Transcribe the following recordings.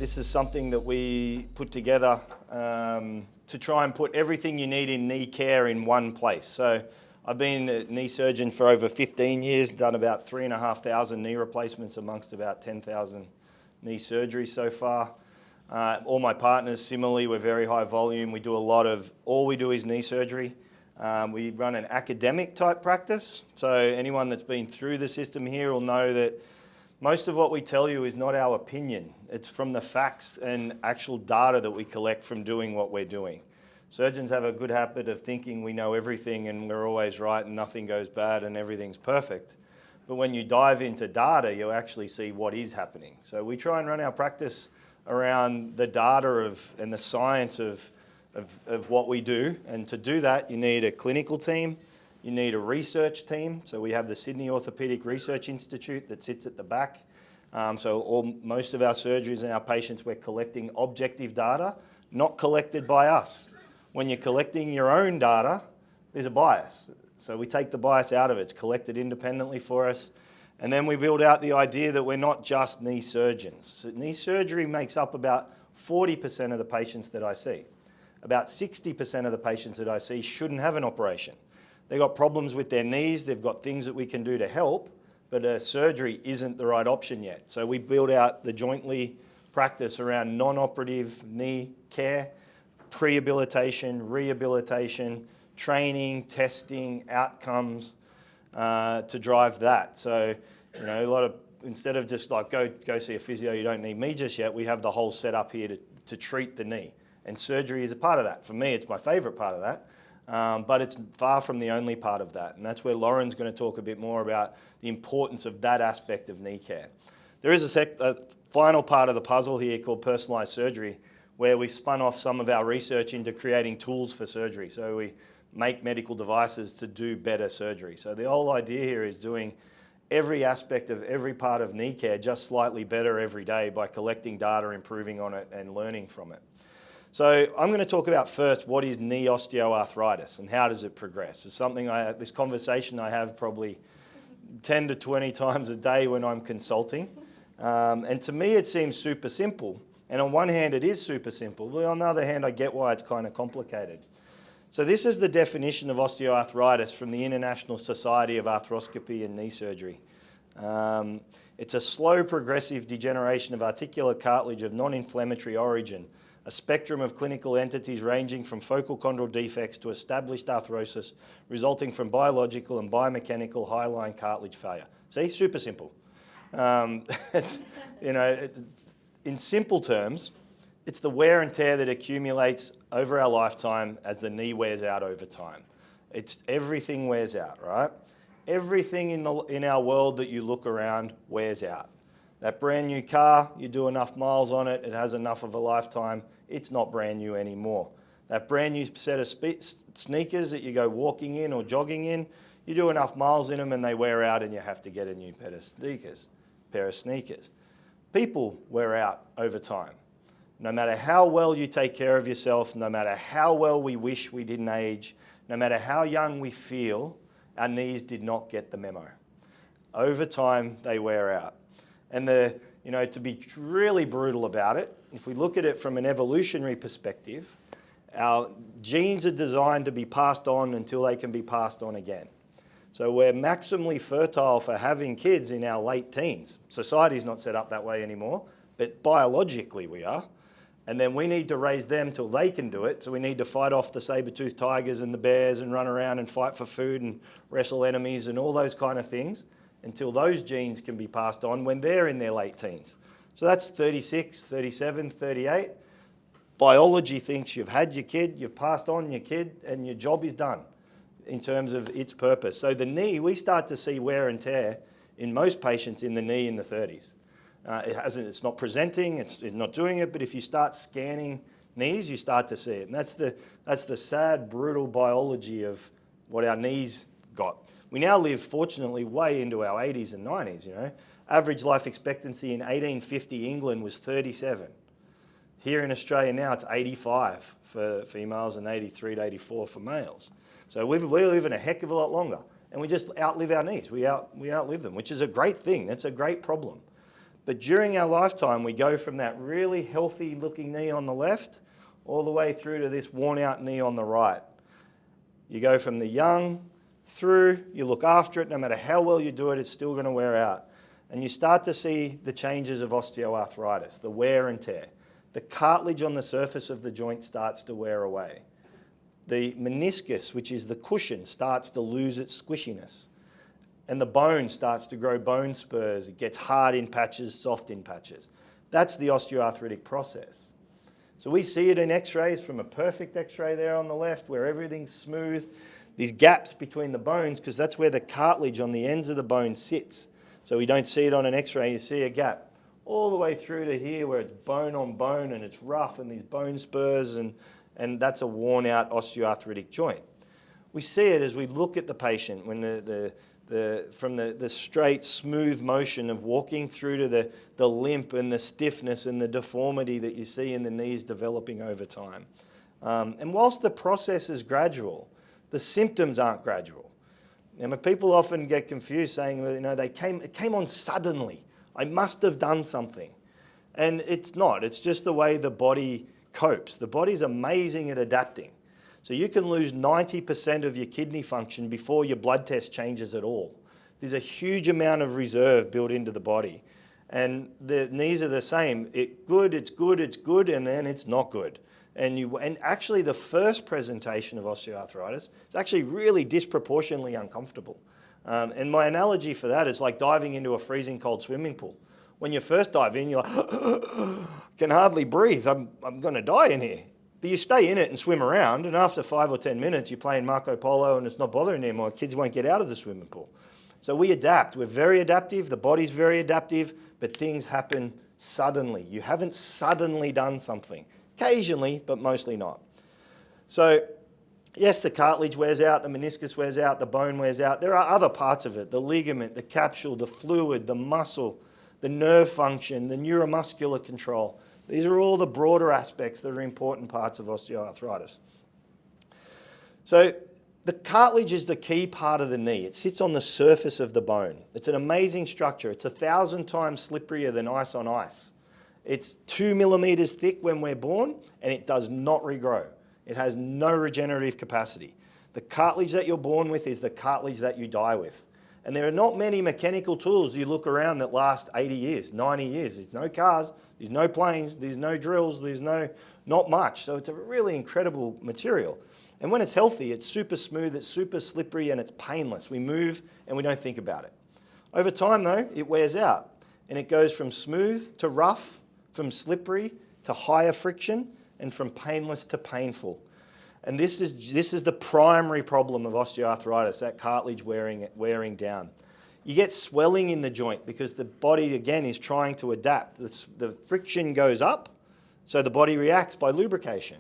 This is something that we put together to try and put everything you need in knee care in one place. So I've been a knee surgeon for over 15 years, done about 3,500 knee replacements amongst about 10,000 knee surgeries so far. All my partners, similarly, we're very high volume. We do all we do is knee surgery. We run an academic type practice. So anyone that's been through the system here will know that most of what we tell you is not our opinion. It's from the facts and actual data that we collect from doing what we're doing. Surgeons have a good habit of thinking we know everything and we're always right and nothing goes bad and everything's perfect. But when you dive into data, you'll actually see what is happening. So we try and run our practice around the data and the science of what we do. And to do that, you need a clinical team, you need a research team. So we have the Sydney Orthopaedic Research Institute that sits at the back. Most of our surgeries and our patients, we're collecting objective data, not collected by us. When you're collecting your own data, there's a bias. So we take the bias out of it. It's collected independently for us. And then we build out the idea that we're not just knee surgeons. So knee surgery makes up about 40% of the patients that I see. About 60% of the patients that I see shouldn't have an operation. They've got problems with their knees, they've got things that we can do to help, but a surgery isn't the right option yet. So we build out the jointly practice around non-operative knee care, prehabilitation, rehabilitation, training, testing, outcomes to drive that. So, instead of just like go see a physio, you don't need me just yet, we have the whole setup here to treat the knee. And surgery is a part of that. For me, it's my favorite part of that. But it's far from the only part of that. And that's where Lauren's going to talk a bit more about the importance of that aspect of knee care. There is a final part of the puzzle here called personalised surgery, where we spun off some of our research into creating tools for surgery. So we make medical devices to do better surgery. So the whole idea here is doing every aspect of every part of knee care just slightly better every day by collecting data, improving on it, and learning from it. So I'm going to talk about first what is knee osteoarthritis and how does it progress. It's something this conversation I have probably 10 to 20 times a day when I'm consulting. And to me it seems super simple. And on one hand it is super simple, but on the other hand I get why it's kind of complicated. So this is the definition of osteoarthritis from the International Society of Arthroscopy and Knee Surgery. It's a slow progressive degeneration of articular cartilage of non-inflammatory origin, a spectrum of clinical entities ranging from focal chondral defects to established arthrosis resulting from biological and biomechanical hyaline cartilage failure. See, super simple. In simple terms, it's the wear and tear that accumulates over our lifetime as the knee wears out over time. Everything wears out, right? Everything in our world that you look around wears out. That brand new car, you do enough miles on it, it has enough of a lifetime, it's not brand new anymore. That brand new set of sneakers that you go walking in or jogging in, you do enough miles in them and they wear out and you have to get a new pair of sneakers. People wear out over time. No matter how well you take care of yourself, no matter how well we wish we didn't age, no matter how young we feel, our knees did not get the memo. Over time, they wear out. And to be really brutal about it, if we look at it from an evolutionary perspective, our genes are designed to be passed on until they can be passed on again. So we're maximally fertile for having kids in our late teens. Society's not set up that way anymore, but biologically we are. And then we need to raise them till they can do it. So we need to fight off the saber-toothed tigers and the bears and run around and fight for food and wrestle enemies and all those kind of things until those genes can be passed on when they're in their late teens. So that's 36, 37, 38. Biology thinks you've had your kid, you've passed on your kid, and your job is done in terms of its purpose. So the knee, we start to see wear and tear in most patients in the knee in the 30s. It's not presenting, it's not doing it, but if you start scanning knees, you start to see it. And that's the sad, brutal biology of what our knees got. We now live, fortunately, way into our 80s and 90s, Average life expectancy in 1850 England was 37. Here in Australia now, it's 85 for females and 83 to 84 for males. So we live in a heck of a lot longer, and we just outlive our knees. We outlive them, which is a great thing. That's a great problem. But during our lifetime, we go from that really healthy looking knee on the left all the way through to this worn out knee on the right. You go from the young through, you look after it, no matter how well you do it, it's still going to wear out. And you start to see the changes of osteoarthritis, the wear and tear. The cartilage on the surface of the joint starts to wear away. The meniscus, which is the cushion, starts to lose its squishiness. And the bone starts to grow bone spurs. It gets hard in patches, soft in patches. That's the osteoarthritic process. So we see it in x-rays, from a perfect x-ray there on the left where everything's smooth. These gaps between the bones, because that's where the cartilage on the ends of the bone sits. So we don't see it on an x-ray, you see a gap. All the way through to here where it's bone on bone and it's rough and these bone spurs, and that's a worn out osteoarthritic joint. We see it as we look at the patient when from the straight, smooth motion of walking through to the limp and the stiffness and the deformity that you see in the knees developing over time. And whilst the process is gradual, the symptoms aren't gradual. And people often get confused saying, you know, it came on suddenly. I must have done something. And it's not. It's just the way the body copes. The body's amazing at adapting. So you can lose 90% of your kidney function before your blood test changes at all. There's a huge amount of reserve built into the body. And the knees are the same. It's good, and then it's not good. And actually the first presentation of osteoarthritis is actually really disproportionately uncomfortable. And my analogy for that is like diving into a freezing cold swimming pool. When you first dive in, you're like, can hardly breathe, I'm going to die in here. But you stay in it and swim around, and after 5 or 10 minutes, you're playing Marco Polo and it's not bothering anymore. Kids won't get out of the swimming pool. So we adapt. We're very adaptive. The body's very adaptive, but things happen suddenly. You haven't suddenly done something. Occasionally, but mostly not. So yes, the cartilage wears out, the meniscus wears out, the bone wears out. There are other parts of it, the ligament, the capsule, the fluid, the muscle, the nerve function, the neuromuscular control. These are all the broader aspects that are important parts of osteoarthritis. So the cartilage is the key part of the knee. It sits on the surface of the bone. It's an amazing structure. It's 1,000 times slipperier than ice on ice. It's 2 millimeters thick when we're born, and it does not regrow. It has no regenerative capacity. The cartilage that you're born with is the cartilage that you die with. And there are not many mechanical tools you look around that last 80 years, 90 years. There's no cars, there's no planes, there's no drills, there's not much. So it's a really incredible material. And when it's healthy, it's super smooth, it's super slippery, and it's painless. We move and we don't think about it. Over time though, it wears out, and it goes from smooth to rough, from slippery to higher friction, and from painless to painful. And this is the primary problem of osteoarthritis, that cartilage wearing down. You get swelling in the joint because the body, again, is trying to adapt. The friction goes up, so the body reacts by lubrication.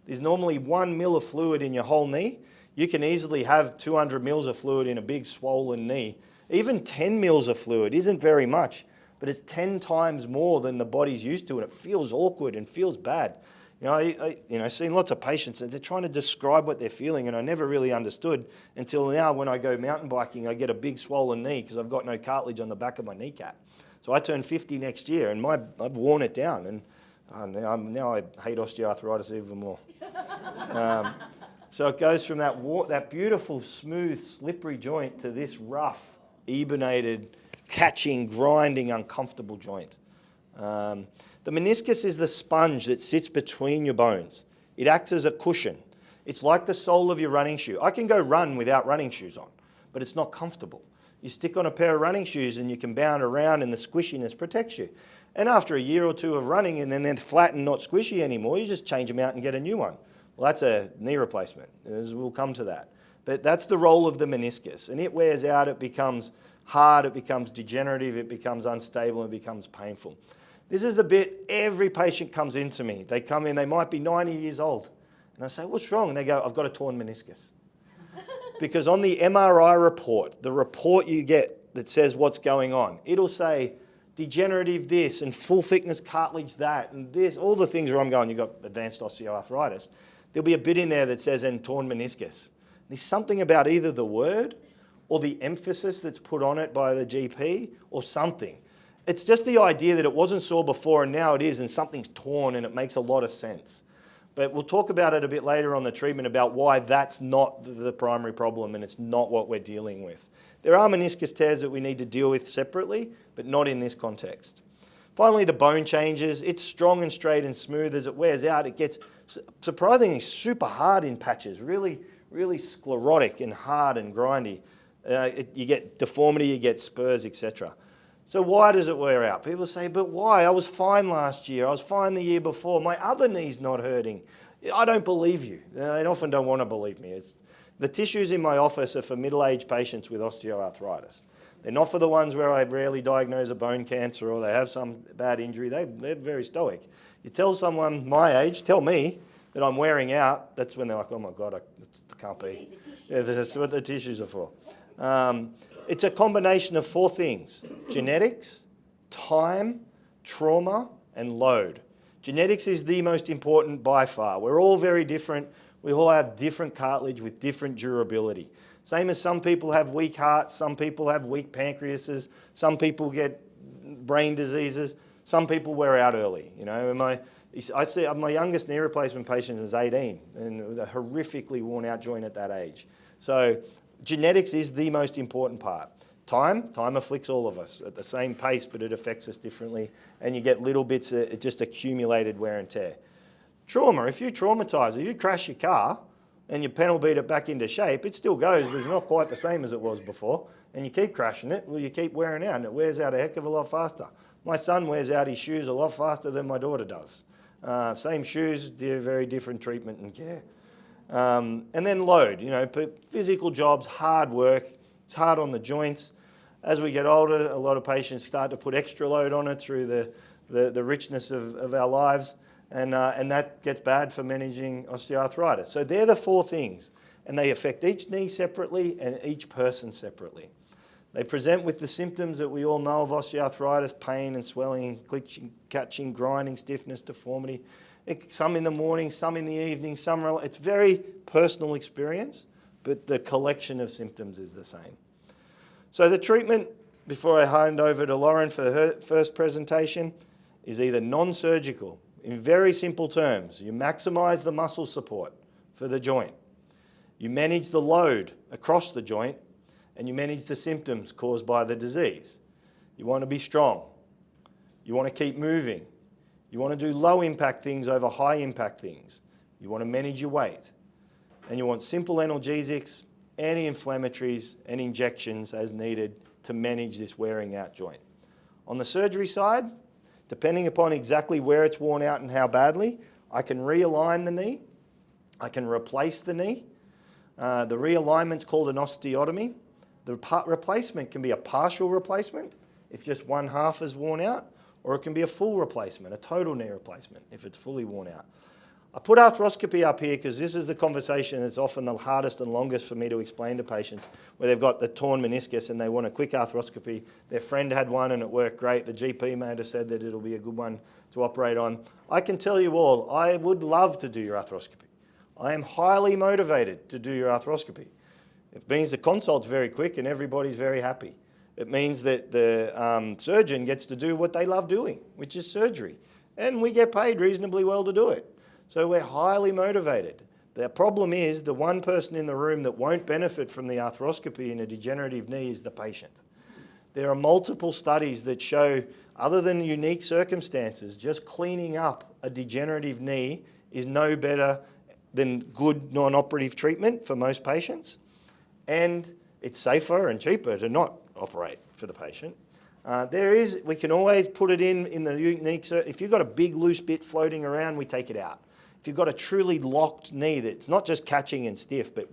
There's normally 1 mil of fluid in your whole knee. You can easily have 200 mils of fluid in a big swollen knee. Even 10 mils of fluid isn't very much, but it's 10 times more than the body's used to, and it feels awkward and feels bad. You know, I've seen lots of patients and they're trying to describe what they're feeling, and I never really understood until now. When I go mountain biking, I get a big swollen knee because I've got no cartilage on the back of my kneecap. So I turn 50 next year, and I've worn it down, and now I hate osteoarthritis even more. So it goes from that beautiful, smooth, slippery joint to this rough, eburnated, catching, grinding, uncomfortable joint. The meniscus is the sponge that sits between your bones. It acts as a cushion. It's like the sole of your running shoe. I can go run without running shoes on, but it's not comfortable. You stick on a pair of running shoes and you can bound around, and the squishiness protects you. And after a year or two of running, and then they're flat and not squishy anymore, you just change them out and get a new one. Well, that's a knee replacement. We'll come to that. But that's the role of the meniscus. And it wears out, it becomes hard, it becomes degenerative, it becomes unstable, it becomes painful. This is the bit every patient comes into me. They come in, they might be 90 years old. And I say, what's wrong? And they go, I've got a torn meniscus. Because on the MRI report, the report you get that says what's going on, it'll say degenerative this and full thickness cartilage that and this, all the things where I'm going, you've got advanced osteoarthritis. There'll be a bit in there that says and torn meniscus. There's something about either the word or the emphasis that's put on it by the GP or something. It's just the idea that it wasn't sore before and now it is, and something's torn, and it makes a lot of sense. But we'll talk about it a bit later on the treatment about why that's not the primary problem and it's not what we're dealing with. There are meniscus tears that we need to deal with separately, but not in this context. Finally, the bone changes. It's strong and straight and smooth. As it wears out, it gets surprisingly super hard in patches, really, really sclerotic and hard and grindy. You get deformity, you get spurs, etc. So why does it wear out? People say, but why? I was fine last year. I was fine the year before. My other knee's not hurting. I don't believe you. They often don't want to believe me. The tissues in my office are for middle-aged patients with osteoarthritis. They're not for the ones where I rarely diagnose a bone cancer or they have some bad injury. They're very stoic. You tell someone my age, tell me, that I'm wearing out, that's when they're like, oh my God, it can't be. Yeah, that's what the tissues are for. It's a combination of 4 things: genetics, time, trauma, and load. Genetics is the most important by far. We're all very different. We all have different cartilage with different durability. Same as some people have weak hearts, some people have weak pancreases, some people get brain diseases, some people wear out early. You know, I see my youngest knee replacement patient is 18 and with a horrifically worn out joint at that age. So genetics is the most important part. Time afflicts all of us at the same pace, but it affects us differently, and you get little bits of just accumulated wear and tear. Trauma, if you traumatize it, you crash your car and you panel beat it back into shape, it still goes, but it's not quite the same as it was before, and you keep crashing it, well, you keep wearing out, and it wears out a heck of a lot faster. My son wears out his shoes a lot faster than my daughter does. Same shoes, very different treatment and care. And then load, you know, physical jobs, hard work, it's hard on the joints. As we get older, a lot of patients start to put extra load on it through the richness of our lives, and that gets bad for managing osteoarthritis. So they're the 4 things, and they affect each knee separately and each person separately. They present with the symptoms that we all know of osteoarthritis: pain and swelling, glitching, catching, grinding, stiffness, deformity. Some in the morning, some in the evening, it's very personal experience, but the collection of symptoms is the same. So the treatment, before I hand over to Lauren for her first presentation, is either non-surgical. In very simple terms, you maximize the muscle support for the joint. You manage the load across the joint, and you manage the symptoms caused by the disease. You want to be strong. You want to keep moving. You want to do low impact things over high impact things. You want to manage your weight. And you want simple analgesics, anti-inflammatories, and injections as needed to manage this wearing out joint. On the surgery side, depending upon exactly where it's worn out and how badly, I can realign the knee. I can replace the knee. The realignment's called an osteotomy. The replacement can be a partial replacement if just one half is worn out, or it can be a full replacement, a total knee replacement if it's fully worn out. I put arthroscopy up here because this is the conversation that's often the hardest and longest for me to explain to patients, where they've got the torn meniscus and they want a quick arthroscopy. Their friend had one and it worked great. The GP may have said that it'll be a good one to operate on. I can tell you all, I would love to do your arthroscopy. I am highly motivated to do your arthroscopy. It means the consult's very quick and everybody's very happy. It means that the surgeon gets to do what they love doing, which is surgery. And we get paid reasonably well to do it. So we're highly motivated. The problem is the one person in the room that won't benefit from the arthroscopy in a degenerative knee is the patient. There are multiple studies that show, other than unique circumstances, just cleaning up a degenerative knee is no better than good non-operative treatment for most patients. And it's safer and cheaper to not operate for the patient. We can always put it in the unique, if you've got a big loose bit floating around, we take it out. If you've got a truly locked knee that's not just catching and stiff, but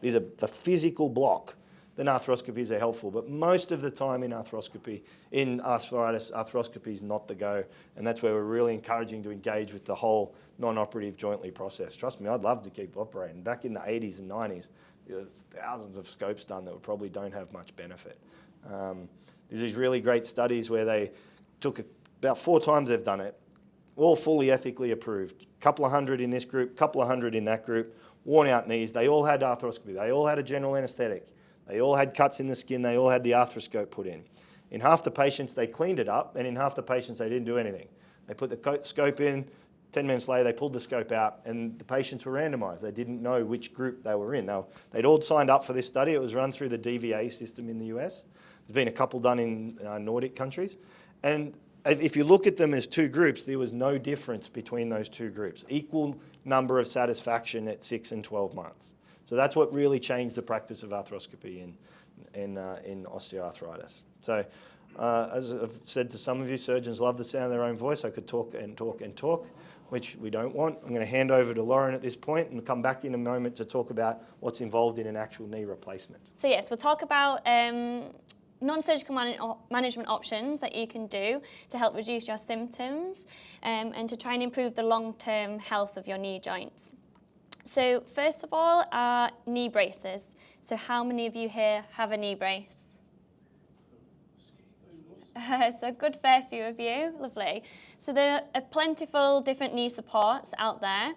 there's a physical block, then arthroscopies are helpful. But most of the time in arthroscopy, in arthritis, arthroscopy is not the go. And that's where we're really encouraging to engage with the whole non-operative jointly process. Trust me, I'd love to keep operating. Back in the 80s and 90s, there's thousands of scopes done that probably don't have much benefit. There's these really great studies where they took about 4 times they've done it, all fully ethically approved. A couple of hundred in this group, couple of hundred in that group, worn out knees. They all had arthroscopy. They all had a general anaesthetic. They all had cuts in the skin. They all had the arthroscope put in. In half the patients, they cleaned it up, and in half the patients, they didn't do anything. They put the scope in, 10 minutes later, they pulled the scope out, and the patients were randomized. They didn't know which group they were in. They'd all signed up for this study. It was run through the DVA system in the US. There's been a couple done in Nordic countries. And if you look at them as two groups, there was no difference between those two groups. Equal number of satisfaction at 6 and 12 months. So that's what really changed the practice of arthroscopy in osteoarthritis. So as I've said to some of you, surgeons love the sound of their own voice. I could talk and talk and talk, which we don't want. I'm going to hand over to Lauren at this point and come back in a moment to talk about what's involved in an actual knee replacement. So yes, we'll talk about non-surgical management options that you can do to help reduce your symptoms and to try and improve the long-term health of your knee joints. So first of all, are knee braces. So how many of you here have a knee brace? So a good fair few of you, lovely. So there are plentiful different knee supports out there.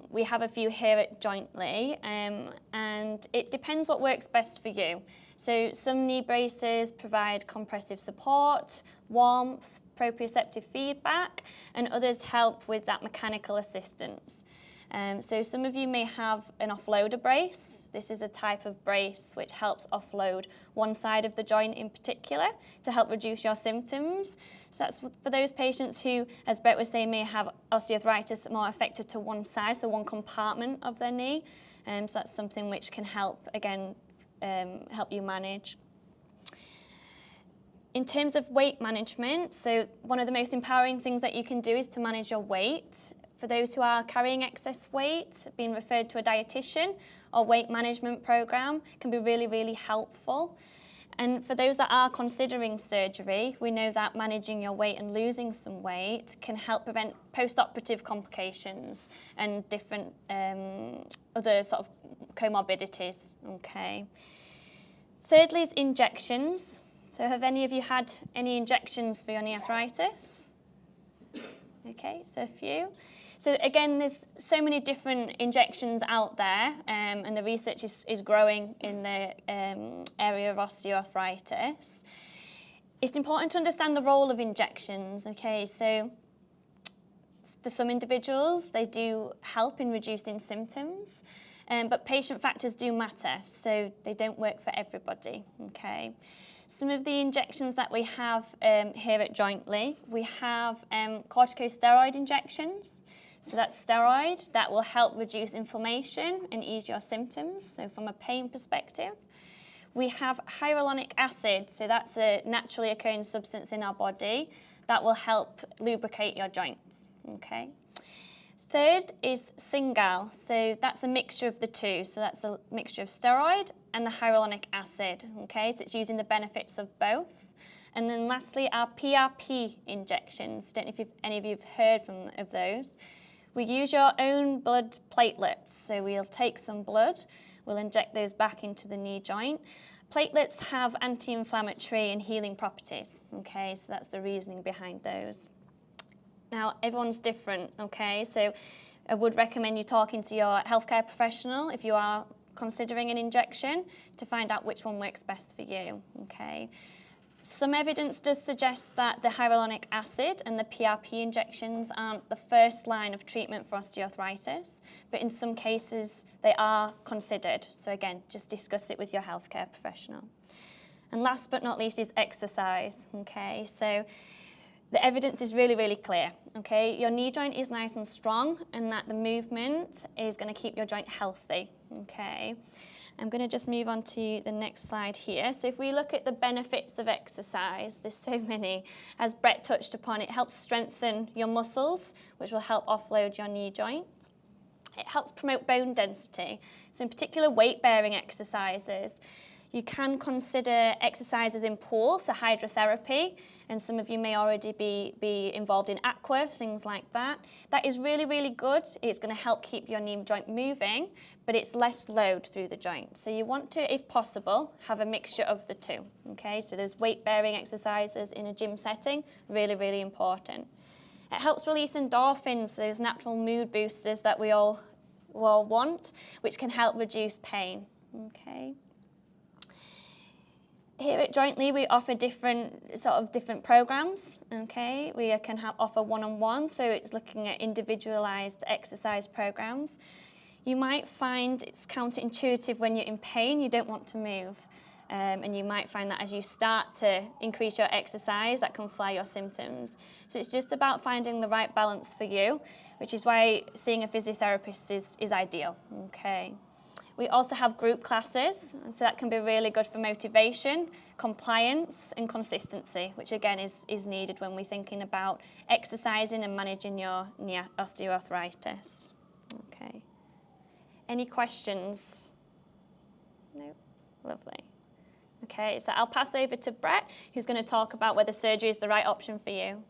We have a few here at Jointly, and it depends what works best for you. So some knee braces provide compressive support, warmth, proprioceptive feedback, and others help with that mechanical assistance. So some of you may have an offloader brace. This is a type of brace which helps offload one side of the joint in particular to help reduce your symptoms. So that's for those patients who, as Brett was saying, may have osteoarthritis more affected to one side, so one compartment of their knee. So that's something which can help, again, help you manage. In terms of weight management, so one of the most empowering things that you can do is to manage your weight. For those who are carrying excess weight, being referred to a dietitian or weight management program can be really, really helpful. And for those that are considering surgery, we know that managing your weight and losing some weight can help prevent post-operative complications and different other sort of comorbidities, okay. Thirdly is injections. So have any of you had any injections for your knee arthritis? Okay, so a few. So again, there's so many different injections out there, and the research is growing in the area of osteoarthritis. It's important to understand the role of injections, okay? So for some individuals, they do help in reducing symptoms, but patient factors do matter, so they don't work for everybody, okay? Some of the injections that we have here at Jointly, we have corticosteroid injections. So that's steroid that will help reduce inflammation and ease your symptoms, so from a pain perspective. We have hyaluronic acid, so that's a naturally occurring substance in our body that will help lubricate your joints, okay? Third is Cingal, so that's a mixture of the two. So that's a mixture of steroid and the hyaluronic acid, okay? So it's using the benefits of both. And then lastly, our PRP injections. Don't know if any of you have heard of those. We use your own blood platelets. So we'll take some blood, we'll inject those back into the knee joint. Platelets have anti-inflammatory and healing properties, okay? So that's the reasoning behind those. Now, everyone's different, okay? So I would recommend you talking to your healthcare professional if you are considering an injection to find out which one works best for you, okay? Some evidence does suggest that the hyaluronic acid and the PRP injections aren't the first line of treatment for osteoarthritis, but in some cases they are considered. So again, just discuss it with your healthcare professional. And last but not least is exercise, okay? So the evidence is really, really clear, okay? Your knee joint is nice and strong and that the movement is going to keep your joint healthy, okay? I'm going to just move on to the next slide here. So if we look at the benefits of exercise, there's so many. As Brett touched upon, it helps strengthen your muscles, which will help offload your knee joint. It helps promote bone density. So in particular, weight-bearing exercises. You can consider exercises in pools, so hydrotherapy, and some of you may already be involved in aqua, things like that. That is really, really good. It's going to help keep your knee joint moving, but it's less load through the joint. So you want to, if possible, have a mixture of the two, okay? So those weight-bearing exercises in a gym setting, really, really important. It helps release endorphins, those natural mood boosters that we all want, which can help reduce pain, okay? Here at Jointly, we offer different programs. Okay, we can offer one-on-one, so it's looking at individualized exercise programs. You might find it's counterintuitive when you're in pain, you don't want to move. And you might find that as you start to increase your exercise, that can fly your symptoms. So it's just about finding the right balance for you, which is why seeing a physiotherapist is ideal. Okay. We also have group classes, and so that can be really good for motivation, compliance, and consistency, which again is needed when we're thinking about exercising and managing your knee osteoarthritis. Okay. Any questions? No? Lovely. Okay, so I'll pass over to Brett, who's going to talk about whether surgery is the right option for you.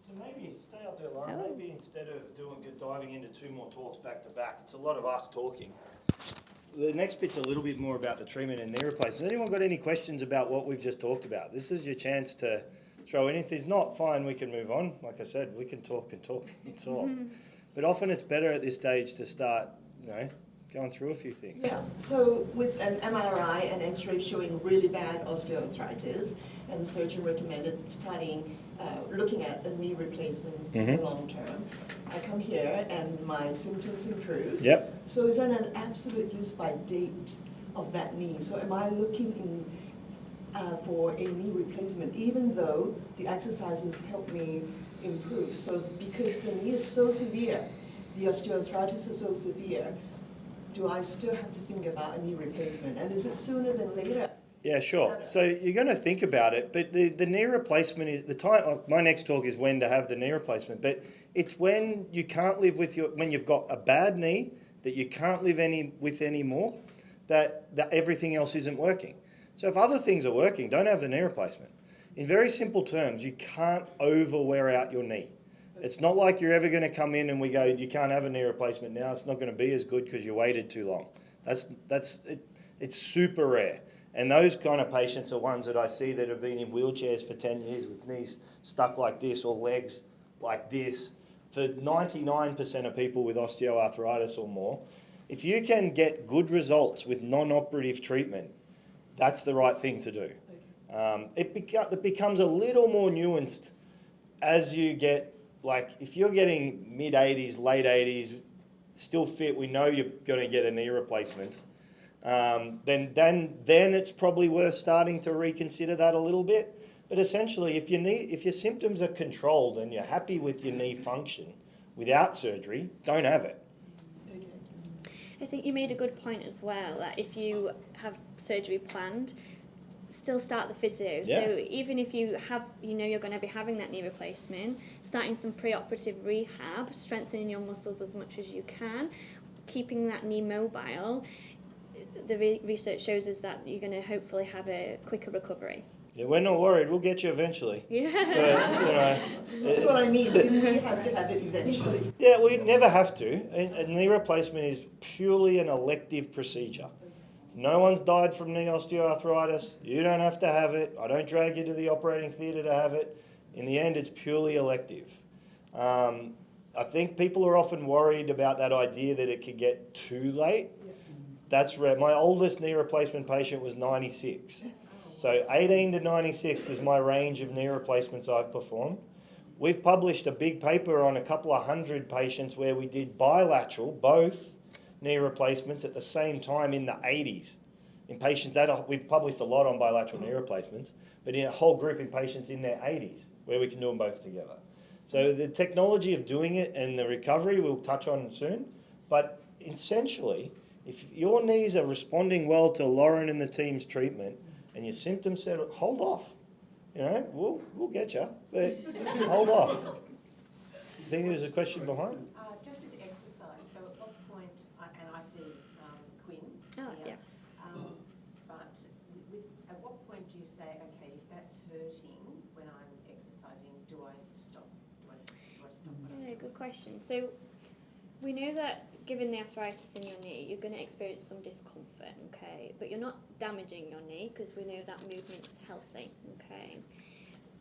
So maybe, stay up there, Lauren, maybe instead of diving into 2 more talks back to back, it's a lot of us talking. The next bit's a little bit more about the treatment and knee replacement. Has anyone got any questions about what we've just talked about? This is your chance to throw in. If there's not, fine, we can move on. Like I said, we can talk and talk and talk. But often it's better at this stage to start, going through a few things. Yeah, so with an MRI and X-ray showing really bad osteoarthritis, and the surgeon recommended looking at a knee replacement in the long term, I come here and my symptoms improve. Yep. So is that an absolute use by date of that knee? So am I looking for a knee replacement, even though the exercises help me improve? So because the knee is so severe, the osteoarthritis is so severe, do I still have to think about a knee replacement? And is it sooner than later? Yeah, sure. So you're going to think about it, but the knee replacement is the time. My next talk is when to have the knee replacement, but it's when you can't live with when you've got a bad knee that you can't live with anymore, that everything else isn't working. So if other things are working, don't have the knee replacement. In very simple terms, you can't overwear out your knee. It's not like you're ever going to come in and we go, you can't have a knee replacement now. It's not going to be as good because you waited too long. It's super rare. And those kind of patients are ones that I see that have been in wheelchairs for 10 years with knees stuck like this or legs like this. For 99% of people with osteoarthritis or more, if you can get good results with non-operative treatment, that's the right thing to do. It becomes a little more nuanced as you get, like if you're getting mid-80s, late 80s, still fit, we know you're going to get a knee replacement, then it's probably worth starting to reconsider that a little bit. But essentially, if your symptoms are controlled and you're happy with your knee function without surgery, don't have it. I think you made a good point as well, that if you have surgery planned, still start the physio. Yeah. So even if you you're going to be having that knee replacement, starting some pre-operative rehab, strengthening your muscles as much as you can, keeping that knee mobile, the research shows us that you're going to hopefully have a quicker recovery. Yeah, we're not worried. We'll get you eventually. Yeah. But, That's what I mean. Do we have to have it eventually? Yeah, we never have to. A knee replacement is purely an elective procedure. No one's died from knee osteoarthritis. You don't have to have it. I don't drag you to the operating theatre to have it. In the end, it's purely elective. I think people are often worried about that idea that it could get too late. That's rare. My oldest knee replacement patient was 96. So 18 to 96 is my range of knee replacements I've performed. We've published a big paper on a couple of hundred patients where we did bilateral, both knee replacements at the same time in the 80s. In patients, we've published a lot on bilateral knee replacements, but in a whole group in patients in their 80s where we can do them both together. So the technology of doing it and the recovery we'll touch on soon, but essentially, if your knees are responding well to Lauren and the team's treatment and your symptoms settle, hold off. We'll get you, but hold off. I think there's a question behind. Just with the exercise, so at what point, and I see Quinn here, but at what point do you say, okay, if that's hurting when I'm exercising, do I stop? Do I stop? Yeah, good question. So we know that given the arthritis in your knee, you're going to experience some discomfort, okay? But you're not damaging your knee because we know that movement's healthy, okay?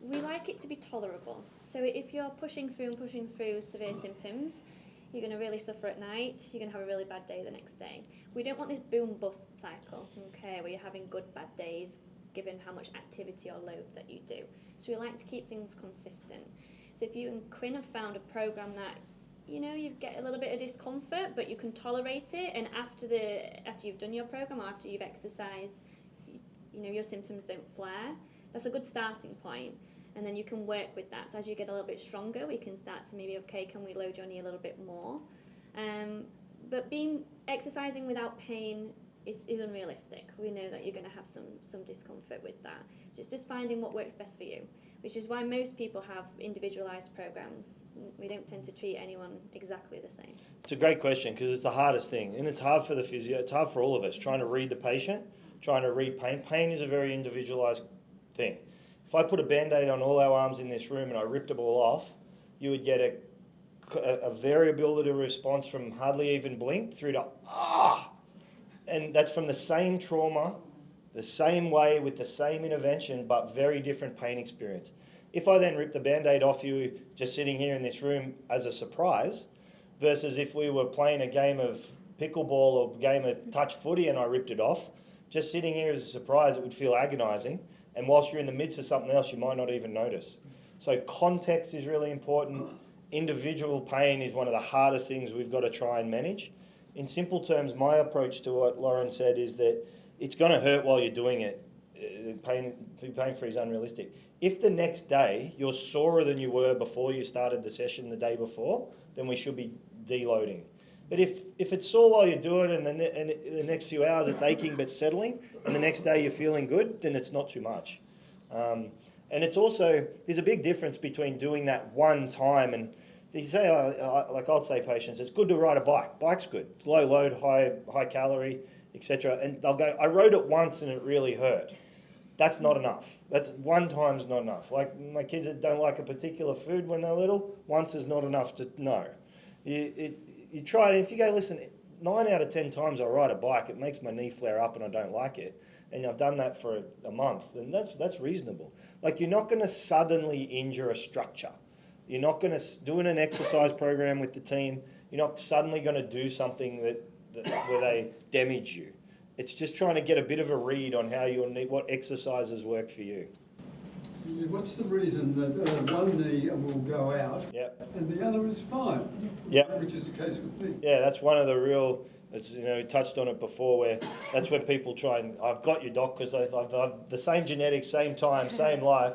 We like it to be tolerable. So if you're pushing through severe symptoms, you're going to really suffer at night, you're going to have a really bad day the next day. We don't want this boom-bust cycle, okay, where you're having good, bad days, given how much activity or load that you do. So we like to keep things consistent. So if you and Quinn have found a program that, you know, you get a little bit of discomfort, but you can tolerate it, and after you've done your program or after you've exercised, you know, your symptoms don't flare, that's a good starting point. And then you can work with that. So as you get a little bit stronger, we can start to maybe, okay, can we load your knee a little bit more? But exercising without pain is unrealistic. We know that you're going to have some discomfort with that. So it's just finding what works best for you, which is why most people have individualised programs. We don't tend to treat anyone exactly the same. It's a great question because it's the hardest thing, and it's hard for the physio. It's hard for all of us trying to read the patient, trying to read pain. Pain is a very individualised thing. If I put a Band-Aid on all our arms in this room and I ripped them all off, you would get a variability response from hardly even blink through to and that's from the same trauma, the same way with the same intervention, but very different pain experience. If I then rip the Band-Aid off you just sitting here in this room as a surprise, versus if we were playing a game of pickleball or a game of touch footy and I ripped it off, just sitting here as a surprise, it would feel agonising. And whilst you're in the midst of something else, you might not even notice. So context is really important. Individual pain is one of the hardest things we've got to try and manage. In simple terms, my approach to what Lauren said is that it's going to hurt while you're doing it. Pain-free is unrealistic. If the next day you're sorer than you were before you started the session the day before, then we should be deloading. But if it's sore while you do it and the next few hours it's aching but settling, and the next day you're feeling good, then it's not too much. And it's also, there's a big difference between doing that one time and you say, like I'd say patients, it's good to ride a bike. Bike's good. It's low load, high calorie, etc. And they'll go, I rode it once and it really hurt. That's not enough. That's one time's not enough. Like my kids that don't like a particular food when they're little, once is not enough to know. You try it, if you go, listen, 9 out of 10 times I ride a bike, it makes my knee flare up and I don't like it, and I've done that for a month, then that's reasonable. Like, you're not going to suddenly injure a structure. You're not going to, doing an exercise program with the team, you're not suddenly going to do something where they damage you. It's just trying to get a bit of a read on how what exercises work for you. What's the reason that one knee will go out and the other is fine? Yep. Which is the case with me. Yeah, that's one of the real, we touched on it before, where that's when people try and, I've got you, doc, because I've the same genetics, same time, same life,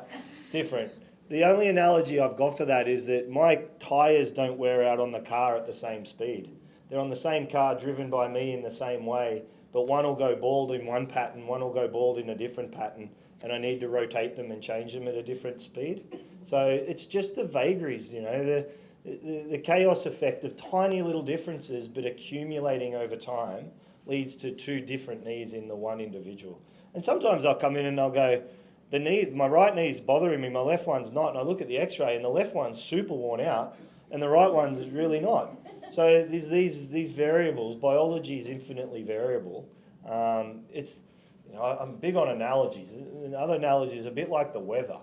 different. The only analogy I've got for that is that my tyres don't wear out on the car at the same speed. They're on the same car, driven by me in the same way, but one will go bald in one pattern, one will go bald in a different pattern, and I need to rotate them and change them at a different speed. So it's just the vagaries, the chaos effect of tiny little differences but accumulating over time leads to two different knees in the one individual. And sometimes I'll come in and I'll go, my right knee's bothering me, my left one's not, and I look at the x-ray and the left one's super worn out and the right one's really not. So there's these variables. Biology is infinitely variable. I'm big on analogies. Another analogy is a bit like the weather.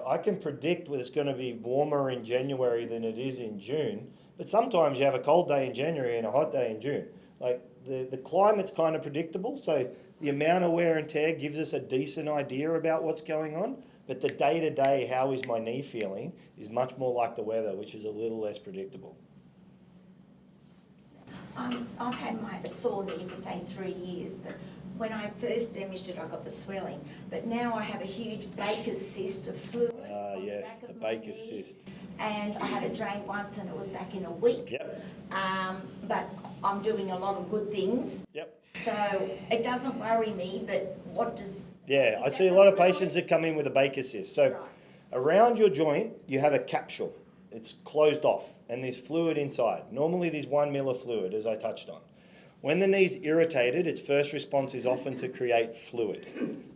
I can predict whether it's going to be warmer in January than it is in June, but sometimes you have a cold day in January and a hot day in June. Like the climate's kind of predictable, so the amount of wear and tear gives us a decent idea about what's going on, but the day-to-day, how is my knee feeling, is much more like the weather, which is a little less predictable. I've had my sore knee for say 3 years, but when I first damaged it, I got the swelling. But now I have a huge Baker's cyst of fluid. Yes, the Baker's cyst. And I had it drained once and it was back in a week. Yep. But I'm doing a lot of good things. Yep. So it doesn't worry me, but what does... Yeah, I see a lot of patients that come in with a Baker's cyst. So around your joint, you have a capsule. It's closed off and there's fluid inside. Normally there's 1 ml of fluid, as I touched on. When the knee's irritated, its first response is often to create fluid.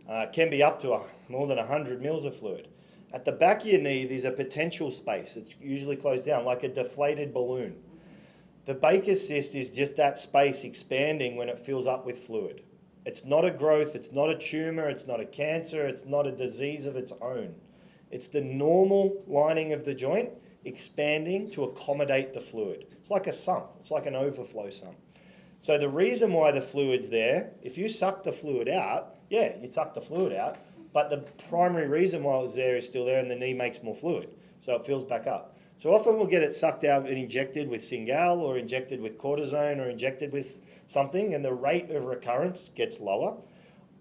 It can be up to more than 100 mils of fluid. At the back of your knee, there's a potential space. It's usually closed down, like a deflated balloon. The Baker's cyst is just that space expanding when it fills up with fluid. It's not a growth, it's not a tumour, it's not a cancer, it's not a disease of its own. It's the normal lining of the joint expanding to accommodate the fluid. It's like a sump, it's like an overflow sump. So the reason why the fluid's there, if you suck the fluid out, yeah, you suck the fluid out, but the primary reason why it was there is still there, and the knee makes more fluid, so it fills back up. So often we'll get it sucked out and injected with Cingal or injected with cortisone or injected with something, and the rate of recurrence gets lower.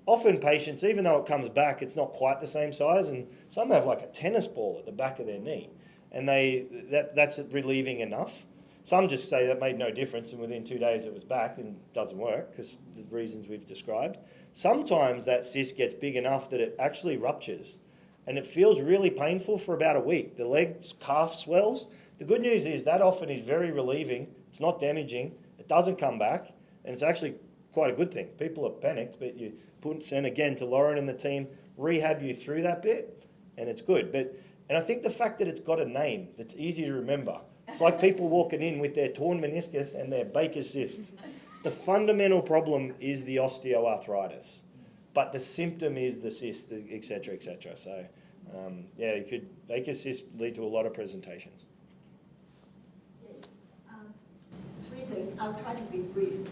Often patients, even though it comes back, it's not quite the same size, and some have like a tennis ball at the back of their knee, and that's relieving enough. Some just say that made no difference, and within 2 days it was back and doesn't work because the reasons we've described. Sometimes that cyst gets big enough that it actually ruptures, and it feels really painful for about a week. The leg's calf swells. The good news is that often is very relieving. It's not damaging. It doesn't come back, and it's actually quite a good thing. People are panicked, but you send again to Lauren and the team, rehab you through that bit, and it's good. And I think the fact that it's got a name that's easy to remember. It's like people walking in with their torn meniscus and their Baker's cyst. The fundamental problem is the osteoarthritis, but the symptom is the cyst, etc., etc. So, yeah, Baker's cyst lead to a lot of presentations. Three things. I'll try to be brief.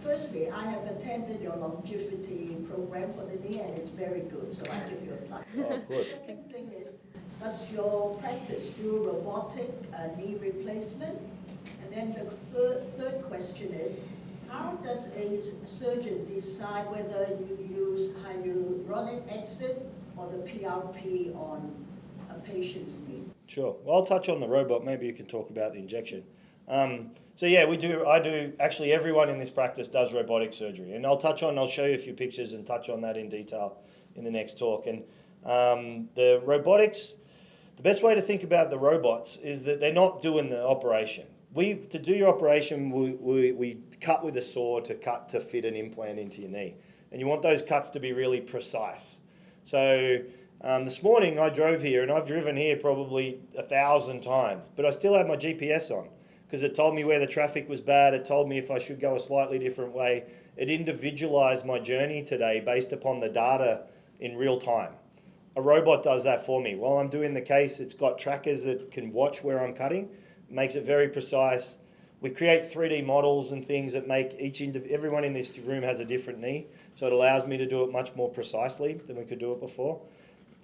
Firstly, I have attended your longevity program for the knee, and it's very good, so I give you a plug. Oh, good. Second thing is, does your practice do robotic knee replacement? And then the third question is, how does a surgeon decide whether you use hyaluronic acid or the PRP on a patient's knee? Sure. Well, I'll touch on the robot. Maybe you can talk about the injection. So yeah, I do, actually everyone in this practice does robotic surgery, and I'll show you a few pictures and touch on that in detail in the next talk. And the robotics, the best way to think about the robots is that they're not doing the operation. To do your operation, we cut with a saw to fit an implant into your knee, and you want those cuts to be really precise. So this morning I drove here, and I've driven here probably 1,000 times, but I still had my GPS on, because it told me where the traffic was bad. It told me if I should go a slightly different way. It individualized my journey today based upon the data in real time. A robot does that for me. While I'm doing the case, it's got trackers that can watch where I'm cutting, makes it very precise. We create 3D models and things that make everyone in this room has a different knee, so it allows me to do it much more precisely than we could do it before.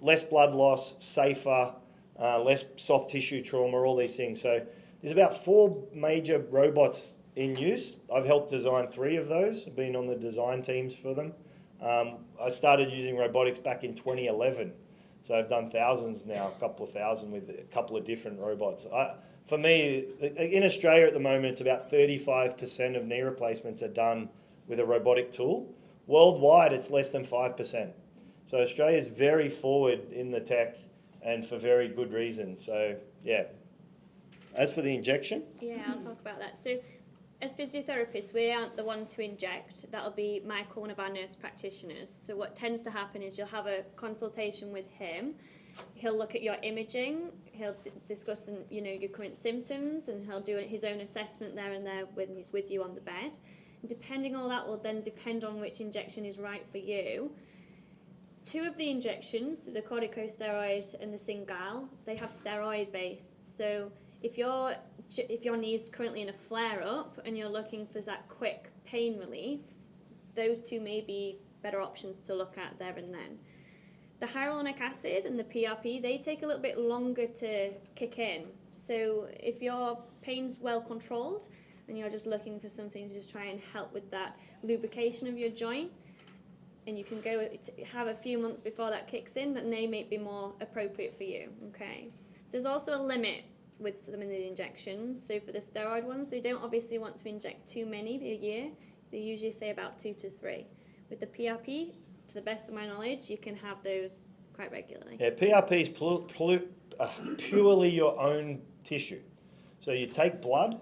Less blood loss, safer, less soft tissue trauma, all these things. So there's about 4 major robots in use. I've helped design 3 of those. I've been on the design teams for them. I started using robotics back in 2011. So I've done thousands now, a couple of thousand with a couple of different robots. For me, in Australia at the moment, it's about 35% of knee replacements are done with a robotic tool. Worldwide, it's less than 5%. So Australia is very forward in the tech, and for very good reasons. So yeah. As for the injection? Yeah, I'll talk about that. So as physiotherapists, we aren't the ones who inject. That'll be Michael, one of our nurse practitioners. So what tends to happen is you'll have a consultation with him. He'll look at your imaging. He'll discuss your current symptoms, and he'll do his own assessment there and there when he's with you on the bed. And depending on that will then depend on which injection is right for you. 2 of the injections, the corticosteroid and the Cingal, they have steroid based. So if your knee is currently in a flare-up and you're looking for that quick pain relief, those 2 may be better options to look at there and then. The hyaluronic acid and the PRP, they take a little bit longer to kick in. So if your pain's well controlled and you're just looking for something to just try and help with that lubrication of your joint, and you can go have a few months before that kicks in, then they may be more appropriate for you, okay? There's also a limit with some of the injections. So for the steroid ones, they don't obviously want to inject too many a year. They usually say about 2 to 3. With the PRP, to the best of my knowledge, you can have those quite regularly. Yeah, PRP is purely your own tissue. So you take blood,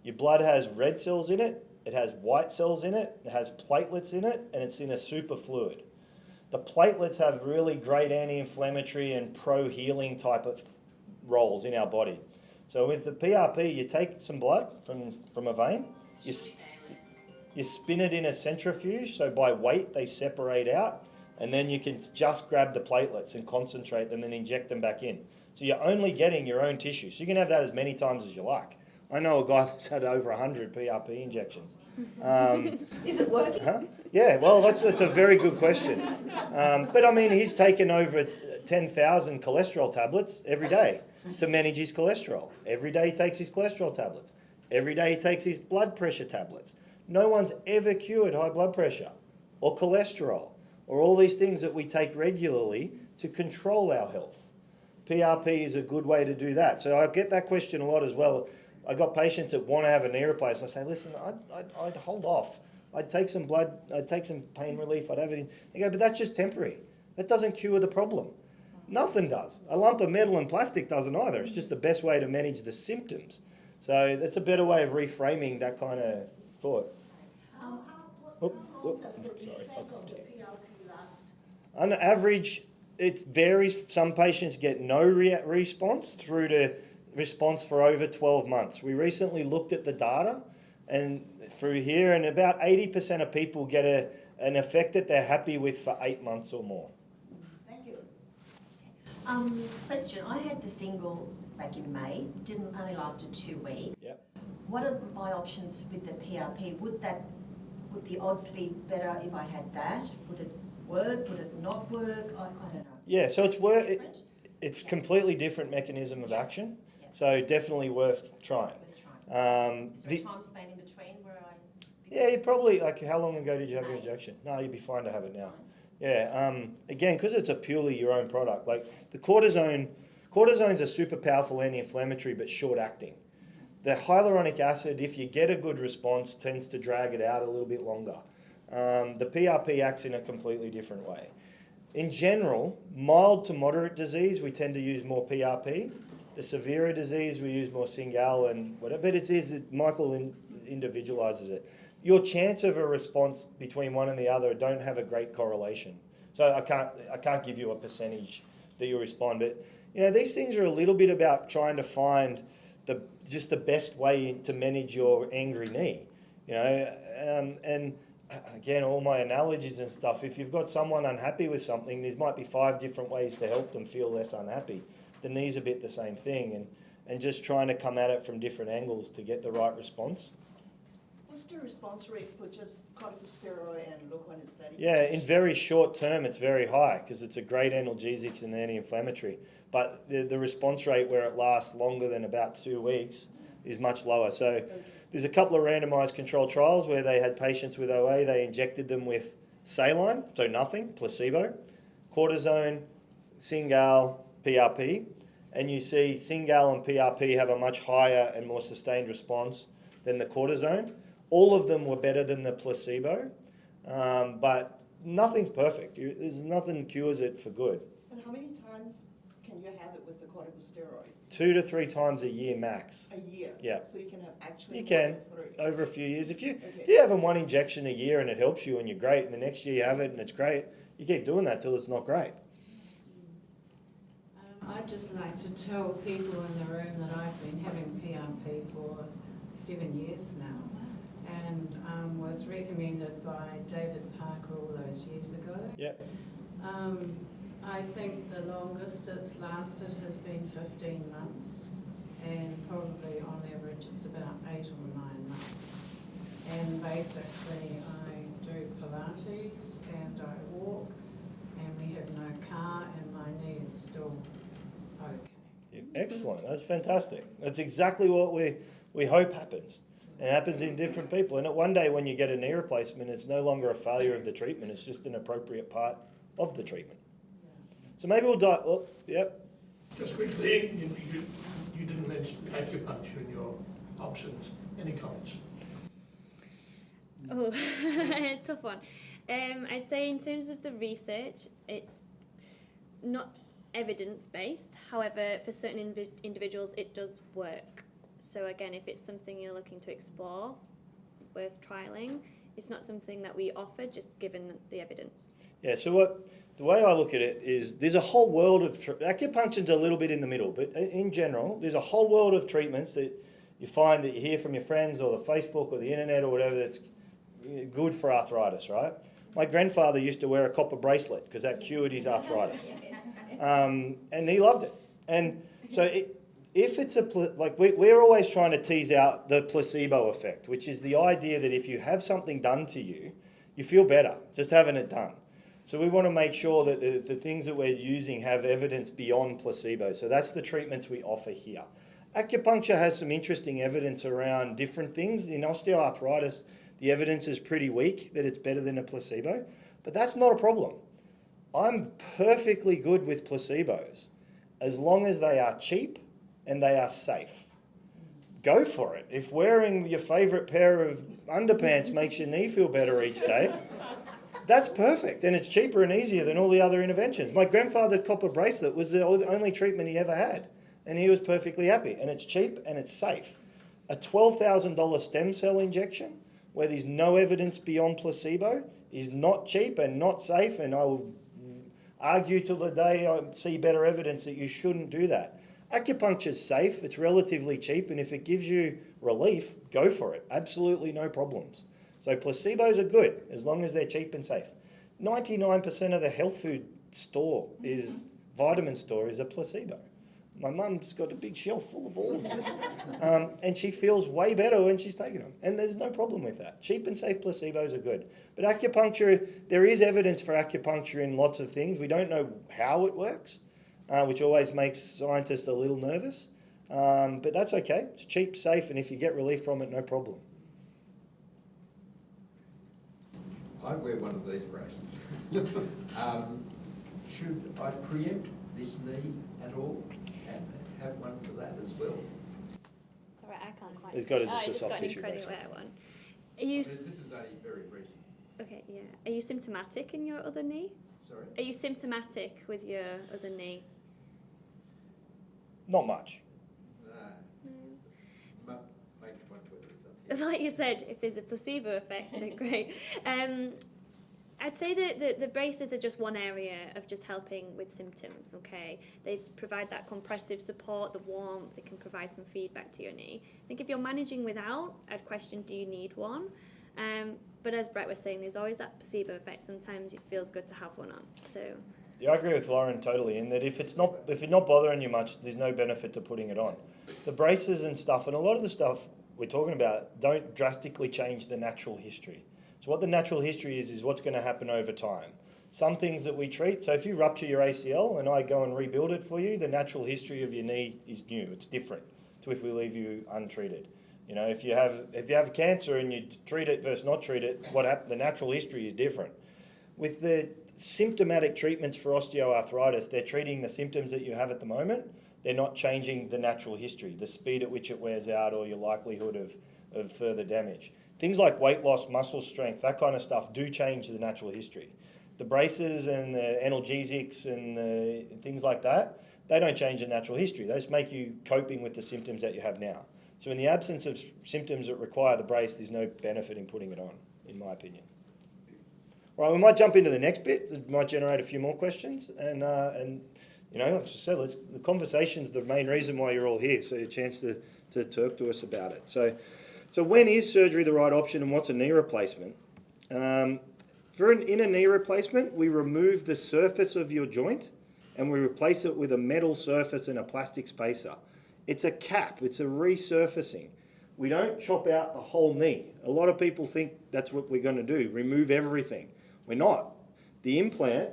your blood has red cells in it, it has white cells in it, it has platelets in it, and it's in a superfluid. The platelets have really great anti-inflammatory and pro-healing type of roles in our body. So with the PRP, you take some blood from a vein, you spin it in a centrifuge, so by weight they separate out, and then you can just grab the platelets and concentrate them and inject them back in. So you're only getting your own tissue. So you can have that as many times as you like. I know a guy that's had over 100 PRP injections. Is it working? Huh? Yeah, well, that's a very good question. But I mean, he's taken over 10,000 cholesterol tablets every day to manage his cholesterol. Every day he takes his cholesterol tablets. Every day he takes his blood pressure tablets. No one's ever cured high blood pressure or cholesterol or all these things that we take regularly to control our health. PRP is a good way to do that. So I get that question a lot as well. I got patients that want to have a knee replacement. I say, listen, I'd hold off. I'd take some blood, I'd take some pain relief, I'd have it in. They go, but that's just temporary. That doesn't cure the problem. Nothing does. A lump of metal and plastic doesn't either. It's just the best way to manage the symptoms. So that's a better way of reframing that kind of thought. How long does the effect of the PRP last? On average, it varies. Some patients get no response through to response for over 12 months. We recently looked at the data and through here, and about 80% of people get an effect that they're happy with for 8 months or more. Thank you. Question, I had the single back in May, only lasted 2 weeks. Yep. What are my options with the PRP? Would the odds be better if I had that? Would it work? Would it not work? I don't know. Yeah, so it's Different? it's completely different mechanism of action. Yeah. So definitely worth trying. Is there a time span in between where I... Yeah, you probably, like, how long ago did you have your May. injection? No, you'd be fine to have it now. Yeah, again, because it's a purely your own product. Like the cortisone's a super powerful anti-inflammatory but short acting. The hyaluronic acid, if you get a good response, tends to drag it out a little bit longer. The PRP acts in a completely different way. In general, mild to moderate disease, we tend to use more PRP. The severer disease, we use more Singal and whatever. But Michael individualizes it. Your chance of a response between one and the other don't have a great correlation. So I can't give you a percentage that you respond. But these things are a little bit about trying to find just the best way to manage your angry knee. And again, all my analogies and stuff, if you've got someone unhappy with something, there might be 5 different ways to help them feel less unhappy. The knee's a bit the same thing, and just trying to come at it from different angles to get the right response. What's the response rate for just corticosteroid and local anesthetic? Yeah, in very short term, it's very high because it's a great analgesic and anti-inflammatory. But the response rate where it lasts longer than about 2 weeks is much lower. So there's a couple of randomized controlled trials where they had patients with OA, they injected them with saline, so nothing, placebo, cortisone, Singal, PRP, and you see Singal and PRP have a much higher and more sustained response than the cortisone. All of them were better than the placebo, but nothing's perfect. There's nothing cures it for good. And how many times can you have it with the corticosteroid? 2 to 3 times a year max. A year? Yeah. So you can have actually You can, more than 3. over a few years. If you Okay. have one injection a year and it helps you and you're great, and the next year you have it and it's great, you keep doing that till it's not great. I'd just like to tell people in the room that I've been having PRP for 7 years now, and was recommended by David Parker all those years ago. Yep. I think the longest it's lasted has been 15 months, and probably on average it's about 8 or 9 months. And basically I do Pilates and I walk, and we have no car, and my knee is still okay. Excellent. That's fantastic. That's exactly what we hope happens. It happens in different people. And one day when you get a knee replacement, it's no longer a failure of the treatment. It's just an appropriate part of the treatment. So maybe we'll die. Oh, yep. Just quickly, you didn't mention acupuncture in your options. Any comments? Oh, tough one. I'd say in terms of the research, it's not evidence-based. However, for certain individuals, it does work. So again, if it's something you're looking to explore, worth trialling. It's not something that we offer, just given the evidence. Yeah, so the way I look at it is there's a whole world of... acupuncture's a little bit in the middle, but in general, there's a whole world of treatments that you find that you hear from your friends or the Facebook or the internet or whatever that's good for arthritis, right? My grandfather used to wear a copper bracelet because that cured his arthritis. And he loved it. And so if it's we're always trying to tease out the placebo effect, which is the idea that if you have something done to you, you feel better just having it done. So we want to make sure that the things that we're using have evidence beyond placebo. So that's the treatments we offer here. Acupuncture has some interesting evidence around different things. In osteoarthritis, the evidence is pretty weak that it's better than a placebo, but that's not a problem. I'm perfectly good with placebos as long as they are cheap and they are safe. Go for it. If wearing your favourite pair of underpants makes your knee feel better each day, that's perfect, and it's cheaper and easier than all the other interventions. My grandfather's copper bracelet was the only treatment he ever had, and he was perfectly happy, and it's cheap and it's safe. A $12,000 stem cell injection, where there's no evidence beyond placebo, is not cheap and not safe, and I will argue till the day I see better evidence that you shouldn't do that. Acupuncture is safe, it's relatively cheap, and if it gives you relief, go for it. Absolutely no problems. So placebos are good as long as they're cheap and safe. 99% of the health food vitamin store is a placebo. My mum's got a big shelf full of all of them. And she feels way better when she's taking them. And there's no problem with that. Cheap and safe placebos are good. But acupuncture, there is evidence for acupuncture in lots of things. We don't know how it works, which always makes scientists a little nervous. But that's okay. It's cheap, safe, and if you get relief from it, no problem. I wear one of these braces. Should I preempt this knee at all and have one for that as well? Sorry, I can't quite. He's got just a soft tissue brace. One. This is only very recent. Okay, yeah. Are you symptomatic in your other knee? Sorry? Are you symptomatic with your other knee? Not much. Like you said, if there's a placebo effect, then great. I'd say that the braces are just one area of just helping with symptoms, okay? They provide that compressive support, the warmth, they can provide some feedback to your knee. I think if you're managing without, I'd question, do you need one? But as Brett was saying, there's always that placebo effect. Sometimes it feels good to have one on, so... Yeah, I agree with Lauren totally in that if it's not bothering you much, there's no benefit to putting it on. The braces and stuff, and a lot of the stuff we're talking about, don't drastically change the natural history. So what the natural history is what's going to happen over time. Some things that we treat, so if you rupture your ACL and I go and rebuild it for you, the natural history of your knee is new. It's different to if we leave you untreated. You know, if you have cancer and you treat it versus not treat it, the natural history is different. With the symptomatic treatments for osteoarthritis, they're treating the symptoms that you have at the moment. They're not changing the natural history, the speed at which it wears out or your likelihood of further damage. Things like weight loss, muscle strength, that kind of stuff do change the natural history. The braces and the analgesics and things like that, they don't change the natural history. They just make you coping with the symptoms that you have now. So in the absence of symptoms that require the brace, there's no benefit in putting it on, in my opinion. All right, we might jump into the next bit. It might generate a few more questions. And you know, like I said, the conversation's the main reason why you're all here, so a chance to talk to us about it. So when is surgery the right option and what's a knee replacement? In a knee replacement, we remove the surface of your joint and we replace it with a metal surface and a plastic spacer. It's a cap, it's a resurfacing. We don't chop out the whole knee. A lot of people think that's what we're going to do, remove everything. We're not. The implant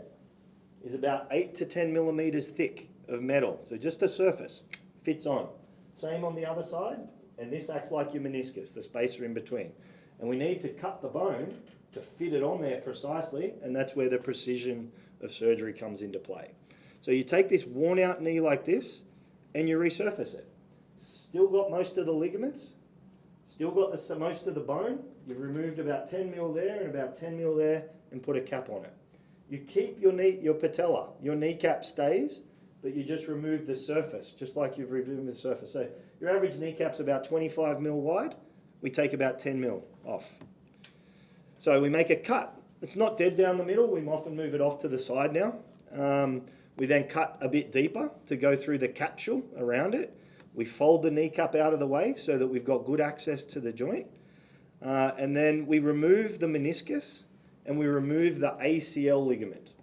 is about 8 to 10 millimeters thick of metal. So just a surface, fits on. Same on the other side, and this acts like your meniscus, the spacer in between. And we need to cut the bone to fit it on there precisely, and that's where the precision of surgery comes into play. So you take this worn out knee like this, and you resurface it. Still got most of the ligaments, still got most of the bone. You've removed about 10 mil there and about 10 mil there and put a cap on it. You keep your patella, your kneecap stays, but you just remove the surface, just like you've removed the surface. So your average kneecap's about 25 mil wide. We take about 10 mil off. So we make a cut. It's not dead down the middle. We often move it off to the side now. We then cut a bit deeper to go through the capsule around it. We fold the kneecap out of the way so that we've got good access to the joint. And then we remove the meniscus and we remove the ACL ligament.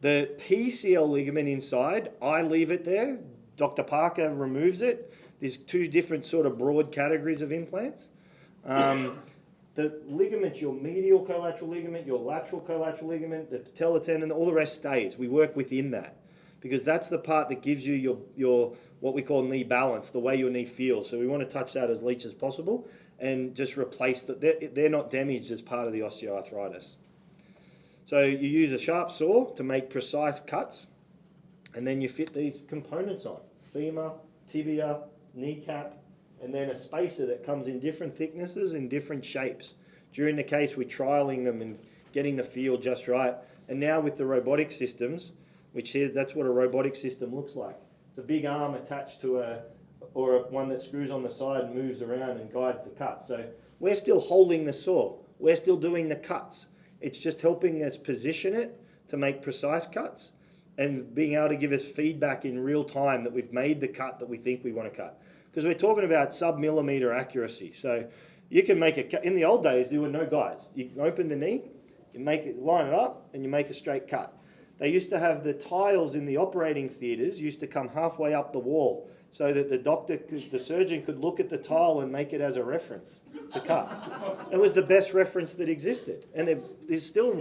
The PCL ligament inside, I leave it there. Dr. Parker removes it. There's two different sort of broad categories of implants. The ligaments, your medial collateral ligament, your lateral collateral ligament, the patellar tendon, all the rest stays. We work within that because that's the part that gives you your what we call knee balance, the way your knee feels. So we want to touch that as least as possible and just replace that. They're not damaged as part of the osteoarthritis. So you use a sharp saw to make precise cuts, and then you fit these components on: femur, tibia, kneecap, and then a spacer that comes in different thicknesses and different shapes. During the case, we're trialing them and getting the feel just right. And now with the robotic systems, that's what a robotic system looks like. It's a big arm attached to one that screws on the side and moves around and guides the cuts. So we're still holding the saw. We're still doing the cuts. It's just helping us position it to make precise cuts and being able to give us feedback in real time that we've made the cut that we think we want to cut. Because we're talking about sub-millimeter accuracy. So you can make a cut. In the old days, there were no guides. You open the knee, you line it up, and you make a straight cut. They used to have the tiles in the operating theatres used to come halfway up the wall so that the surgeon could look at the tile and make it as a reference to cut. It was the best reference that existed. And I still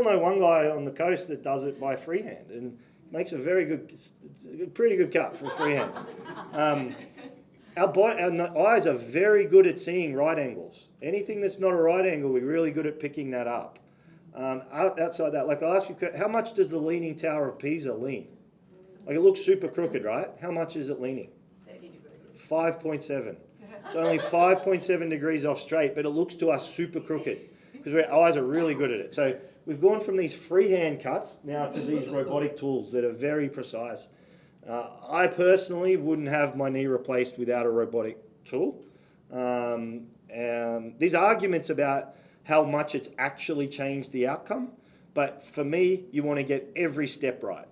know one guy on the coast that does it by freehand and makes a pretty good cut for freehand. Our eyes are very good at seeing right angles. Anything that's not a right angle, we're really good at picking that up. Outside that, like I'll ask you, how much does the Leaning Tower of Pisa lean? Like it looks super crooked, right? How much is it leaning? 30 degrees. 5.7. It's only 5.7 degrees off straight, but it looks to us super crooked because our eyes are really good at it. So we've gone from these freehand cuts now to these robotic tools that are very precise. I personally wouldn't have my knee replaced without a robotic tool. These arguments about how much it's actually changed the outcome, but for me, you want to get every step right.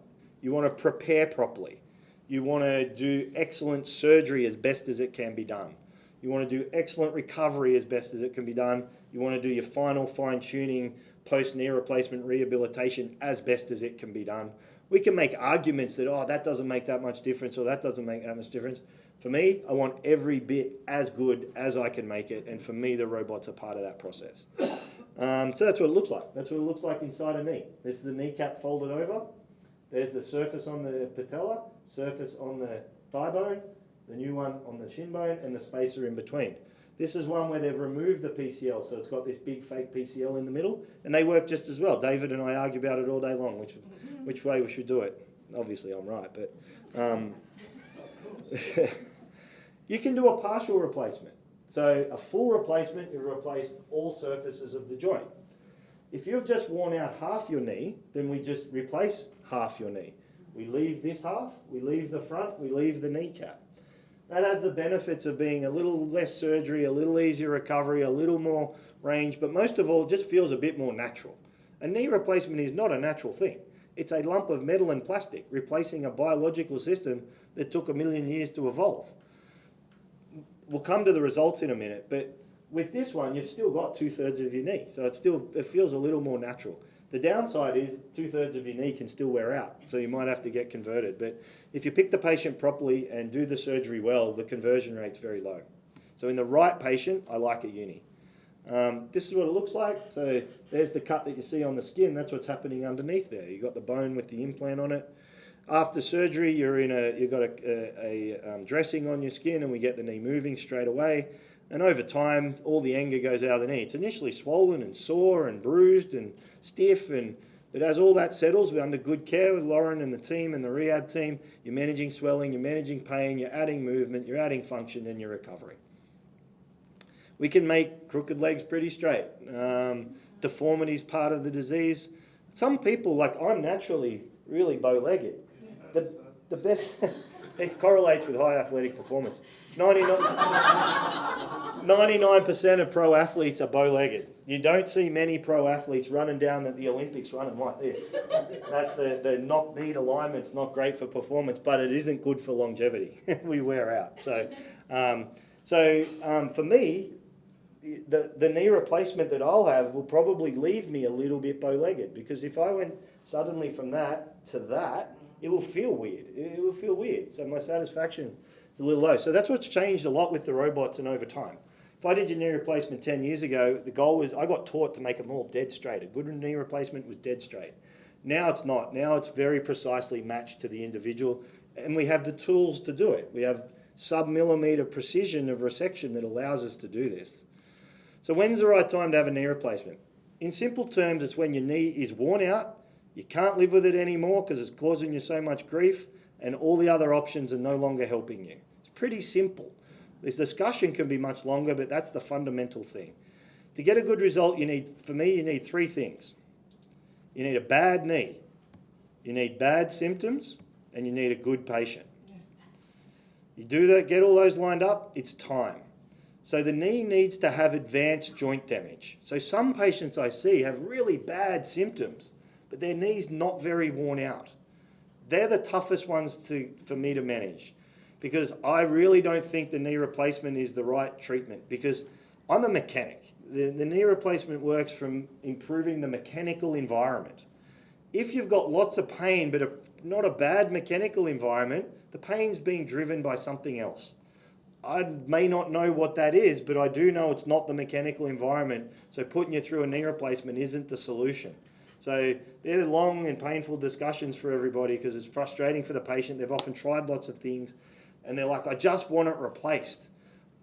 You want to prepare properly. You want to do excellent surgery as best as it can be done. You want to do excellent recovery as best as it can be done. You want to do your final fine-tuning post-knee replacement rehabilitation as best as it can be done. We can make arguments that, that doesn't make that much difference or that doesn't make that much difference. For me, I want every bit as good as I can make it, and for me, the robots are part of that process. So that's what it looks like. That's what it looks like inside a knee. This is the kneecap folded over. There's the surface on the patella, surface on the thigh bone, the new one on the shin bone, and the spacer in between. This is one where they've removed the PCL, so it's got this big fake PCL in the middle, and they work just as well. David and I argue about it all day long, which way we should do it. Obviously, I'm right, but you can do a partial replacement. So a full replacement, you replace all surfaces of the joint. If you've just worn out half your knee, then we just replace half your knee. We leave this half, we leave the front, we leave the kneecap. That has the benefits of being a little less surgery, a little easier recovery, a little more range, but most of all, it just feels a bit more natural. A knee replacement is not a natural thing. It's a lump of metal and plastic replacing a biological system that took 1 million years to evolve. We'll come to the results in a minute, but with this one, you've still got 2/3 of your knee, so it feels a little more natural. The downside is 2/3 of your knee can still wear out, so you might have to get converted. But if you pick the patient properly and do the surgery well, the conversion rate's very low. So in the right patient, I like a uni. This is what it looks like. So there's the cut that you see on the skin. That's what's happening underneath there. You've got the bone with the implant on it. After surgery, you've got a dressing on your skin, and we get the knee moving straight away. And over time, all the anger goes out of the knee. It's initially swollen and sore and bruised and stiff, but as all that settles, we're under good care with Lauren and the team and the rehab team. You're managing swelling, you're managing pain, you're adding movement, you're adding function, and you're recovering. We can make crooked legs pretty straight. Deformity is part of the disease. Some people, like I'm naturally really bow-legged. The best, it correlates with high athletic performance. 99% of pro athletes are bow-legged. You don't see many pro athletes running down at the Olympics running like this. That's the knock-knee alignment's not great for performance, but it isn't good for longevity. We wear out. So for me, the knee replacement that I'll have will probably leave me a little bit bow-legged, because if I went suddenly from that to that, it will feel weird. It will feel weird. So my satisfaction is a little low. So that's what's changed a lot with the robots and over time. If I did your knee replacement 10 years ago, the goal was I got taught to make them all dead straight. A good knee replacement was dead straight. Now it's not. Now it's very precisely matched to the individual, and we have the tools to do it. We have sub-millimetre precision of resection that allows us to do this. So when's the right time to have a knee replacement? In simple terms, it's when your knee is worn out, you can't live with it anymore because it's causing you so much grief, and all the other options are no longer helping you. It's pretty simple. This discussion can be much longer, but that's the fundamental thing. To get a good result, you need 3 things. You need a bad knee, you need bad symptoms, and you need a good patient. You do that, get all those lined up, it's time. So the knee needs to have advanced joint damage. So some patients I see have really bad symptoms, but their knee's not very worn out. They're the toughest ones for me to manage, because I really don't think the knee replacement is the right treatment, because I'm a mechanic. The knee replacement works from improving the mechanical environment. If you've got lots of pain but not a bad mechanical environment, the pain's being driven by something else. I may not know what that is, but I do know it's not the mechanical environment, so putting you through a knee replacement isn't the solution. So they're long and painful discussions for everybody because it's frustrating for the patient. They've often tried lots of things and they're like, I just want it replaced.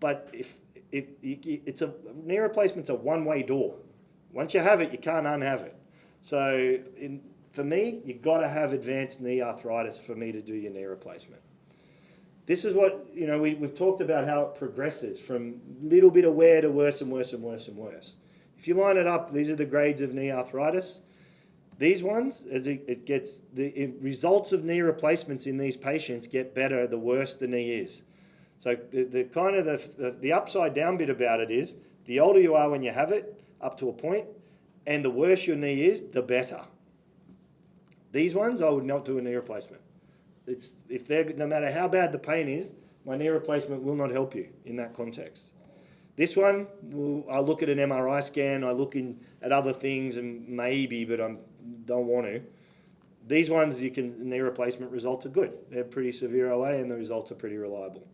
But if it's a knee replacement's a one-way door. Once you have it, you can't unhave it. So for me, you've got to have advanced knee arthritis for me to do your knee replacement. This is what, we've talked about how it progresses from little bit of wear to worse and worse and worse and worse. If you line it up, these are the grades of knee arthritis. These ones, as it gets, the results of knee replacements in these patients get better the worse the knee is. So the upside down bit about it is, the older you are when you have it, up to a point, and the worse your knee is, the better. These ones, I would not do a knee replacement. No matter how bad the pain is, my knee replacement will not help you in that context. This one, I look at an MRI scan, I look at other things, and maybe, but I don't want to. These ones, knee replacement results are good. They're pretty severe OA, and the results are pretty reliable.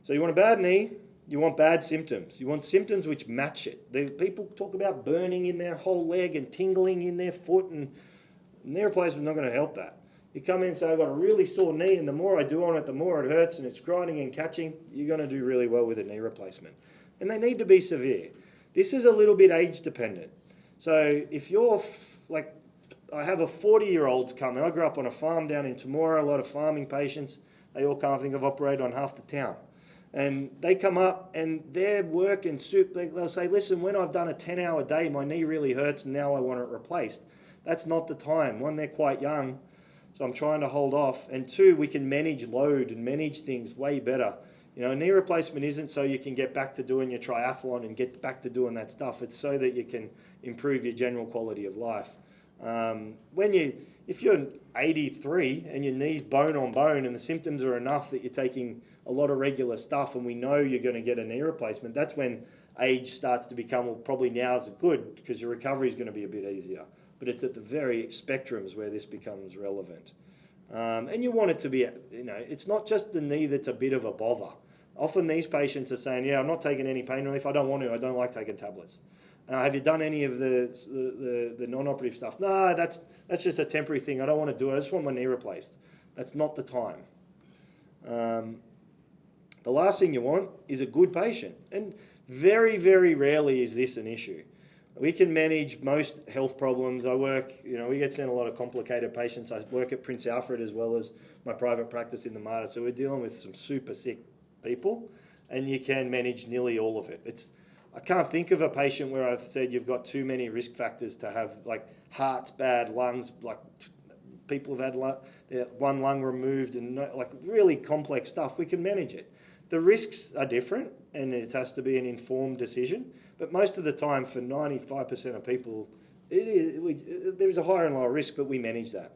So you want a bad knee, you want bad symptoms. You want symptoms which match it. People talk about burning in their whole leg and tingling in their foot, and knee replacement is not going to help that. You come in and say, I've got a really sore knee, and the more I do on it, the more it hurts, and it's grinding and catching. You're going to do really well with a knee replacement. And they need to be severe. This is a little bit age dependent. So if you're I have a 40-year-olds coming. I grew up on a farm down in Temora, a lot of farming patients. They all come, I think I've operated on half the town. And they come up and their work and they'll say, listen, when I've done a 10-hour day, my knee really hurts and now I want it replaced. That's not the time. One, they're quite young, so I'm trying to hold off. And two, we can manage load and manage things way better. A knee replacement isn't so you can get back to doing your triathlon and get back to doing that stuff. It's so that you can improve your general quality of life. If you're 83 and your knee's bone on bone and the symptoms are enough that you're taking a lot of regular stuff and we know you're going to get a knee replacement, that's when age starts to become, well, probably now is good because your recovery is going to be a bit easier. But it's at the very spectrums where this becomes relevant. And you want it to be, it's not just the knee that's a bit of a bother. Often these patients are saying, yeah, I'm not taking any pain relief. I don't want to. I don't like taking tablets. Have you done any of the non-operative stuff? No, that's just a temporary thing. I don't want to do it. I just want my knee replaced. That's not the time. The last thing you want is a good patient. And very, very rarely is this an issue. We can manage most health problems. I work, we get sent a lot of complicated patients. I work at Prince Alfred as well as my private practice in the Mater. So we're dealing with some super sick people, and you can manage nearly all of it. I can't think of a patient where I've said you've got too many risk factors to have, like heart's bad, lungs, like people have had one lung removed and really complex stuff. We can manage it. The risks are different, and it has to be an informed decision. But most of the time, for 95% of people, there's a higher and lower risk, but we manage that.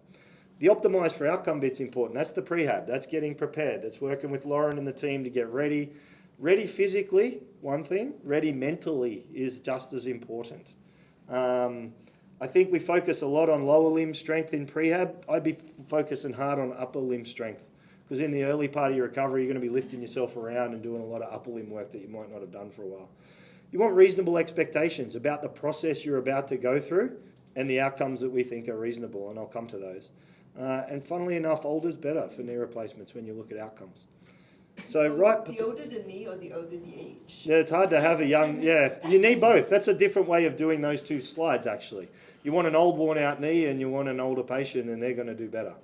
The optimise for outcome bit's important. That's the prehab. That's getting prepared. That's working with Lauren and the team to get ready. Ready physically, one thing. Ready mentally is just as important. I I think we focus a lot on lower limb strength in prehab. I'd be focusing hard on upper limb strength, because in the early part of your recovery, you're going to be lifting yourself around and doing a lot of upper limb work that you might not have done for a while. You want reasonable expectations about the process you're about to go through and the outcomes that we think are reasonable, and I'll come to those. And funnily enough, older's better for knee replacements when you look at outcomes. So The older the knee or the older the age? Yeah, it's hard to have a young, you need both. That's a different way of doing those two slides, actually. You want an old, worn-out knee and you want an older patient, and they're going to do better.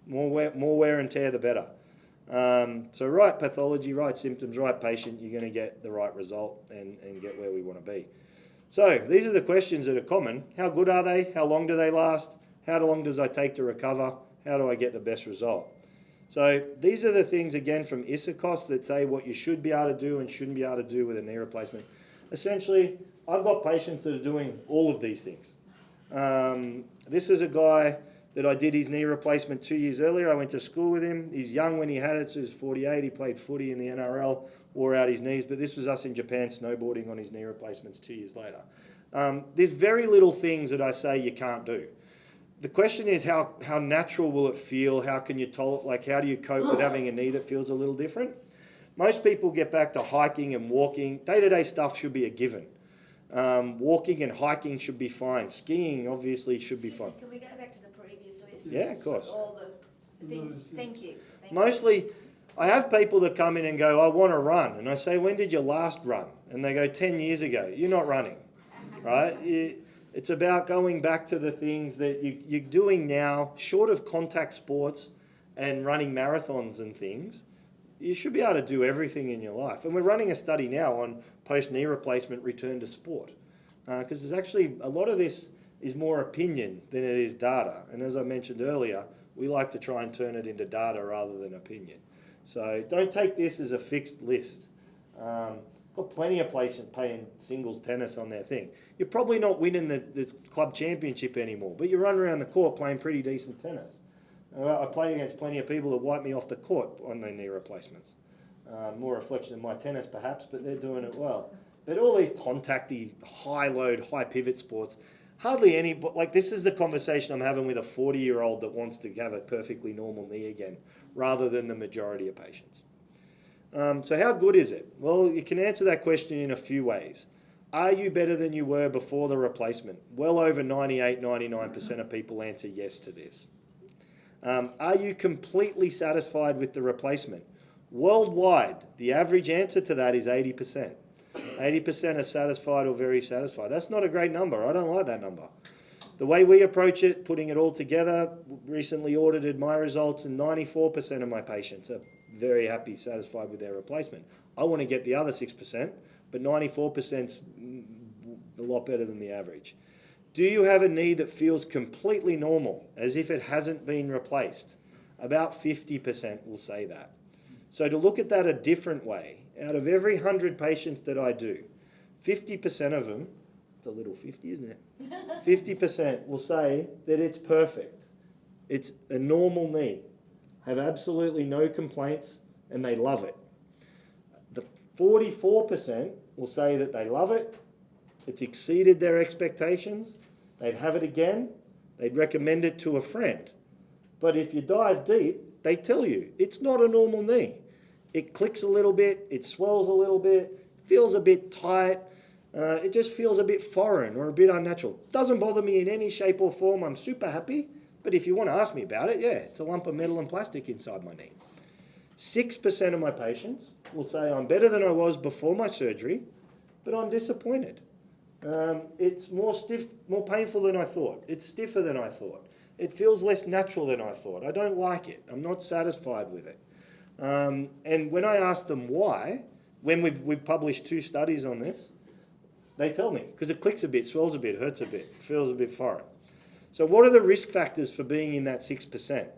More wear and tear, the better. So right pathology, right symptoms, right patient, you're going to get the right result and get where we want to be. So these are the questions that are common. How good are they? How long do they last? How long does it take to recover? How do I get the best result? So these are the things, again, from Isakos that say what you should be able to do and shouldn't be able to do with a knee replacement. Essentially, I've got patients that are doing all of these things. This is a guy that I did his knee replacement 2 years earlier. I went to school with him. He's young when he had it, so he's 48. He played footy in the NRL, wore out his knees, but this was us in Japan snowboarding on his knee replacements 2 years later. There's very little things that I say you can't do. The question is how natural will it feel? How can you how do you cope with having a knee that feels a little different? Most people get back to hiking and walking. Day-to-day stuff should be a given. Walking and hiking should be fine. Skiing obviously should be fine. Can we go back to the previous list? Yeah, of course. All the things. Thank you. Mostly, I have people that come in and go, I want to run. And I say, when did you last run? And they go, 10 years ago. You're not running, right? It's about going back to the things that you're doing now, short of contact sports and running marathons and things. You should be able to do everything in your life. And we're running a study now on post-knee replacement return to sport. Because there's actually, a lot of this is more opinion than it is data. And as I mentioned earlier, we like to try and turn it into data rather than opinion. So don't take this as a fixed list. Got plenty of patients playing singles tennis on their thing. You're probably not winning the club championship anymore, but you run around the court playing pretty decent tennis. I play against plenty of people that wipe me off the court on their knee replacements. More reflection of my tennis perhaps, but they're doing it well. But all these contacty, high load, high pivot sports, hardly any, like this is the conversation I'm having with a 40-year-old that wants to have a perfectly normal knee again, rather than the majority of patients. So how good is it? Well, you can answer that question in a few ways. Are you better than you were before the replacement? Well over 98, 99% of people answer yes to this. Are you completely satisfied with the replacement? Worldwide, the average answer to that is 80%. 80% are satisfied or very satisfied. That's not a great number. I don't like that number. The way we approach it, putting it all together, recently audited my results, and 94% of my patients are very happy, satisfied with their replacement. I want to get the other 6%, but 94%'s a lot better than the average. Do you have a knee that feels completely normal, as if it hasn't been replaced? About 50% will say that. So to look at that a different way, out of every 100 patients that I do, 50% of them, it's a little 50, isn't it? 50% will say that it's perfect. It's a normal knee, have absolutely no complaints, and they love it. The 44% will say that they love it, it's exceeded their expectations, they'd have it again, they'd recommend it to a friend. But if you dive deep, they tell you it's not a normal knee. It clicks a little bit, it swells a little bit, feels a bit tight, it just feels a bit foreign or a bit unnatural. Doesn't bother me in any shape or form, I'm super happy, but if you want to ask me about it, yeah, it's a lump of metal and plastic inside my knee. 6% of my patients will say I'm better than I was before my surgery, but I'm disappointed. It's more stiff, more painful than I thought. It's stiffer than I thought. It feels less natural than I thought. I don't like it. I'm not satisfied with it. And when I ask them why, when we've published 2 studies on this, they tell me, because it clicks a bit, swells a bit, hurts a bit, feels a bit foreign. So what are the risk factors for being in that 6%?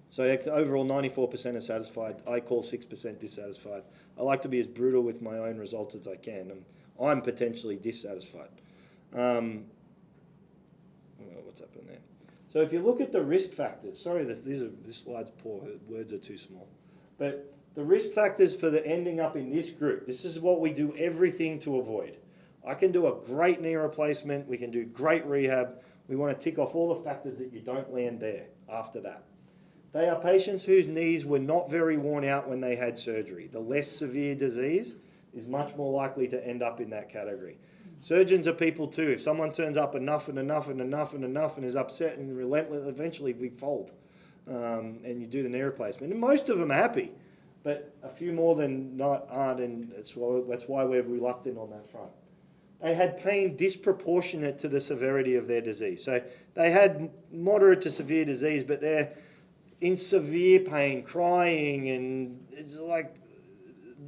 So overall 94% are satisfied. I call 6% dissatisfied. I like to be as brutal with my own results as I can. I'm potentially dissatisfied. What's up in there? So if you look at the risk factors, sorry, this slide's poor, words are too small. But the risk factors for the ending up in this group, this is what we do everything to avoid. I can do a great knee replacement. We can do great rehab. We want to tick off all the factors that you don't land there after that. They are patients whose knees were not very worn out when they had surgery. The less severe disease is much more likely to end up in that category. Surgeons are people too. If someone turns up enough and is upset and relentless, eventually we fold and you do the knee replacement. And most of them are happy, but a few more than not aren't, and that's why we're reluctant on that front. They had pain disproportionate to the severity of their disease. So they had moderate to severe disease, but they're in severe pain, crying, and it's like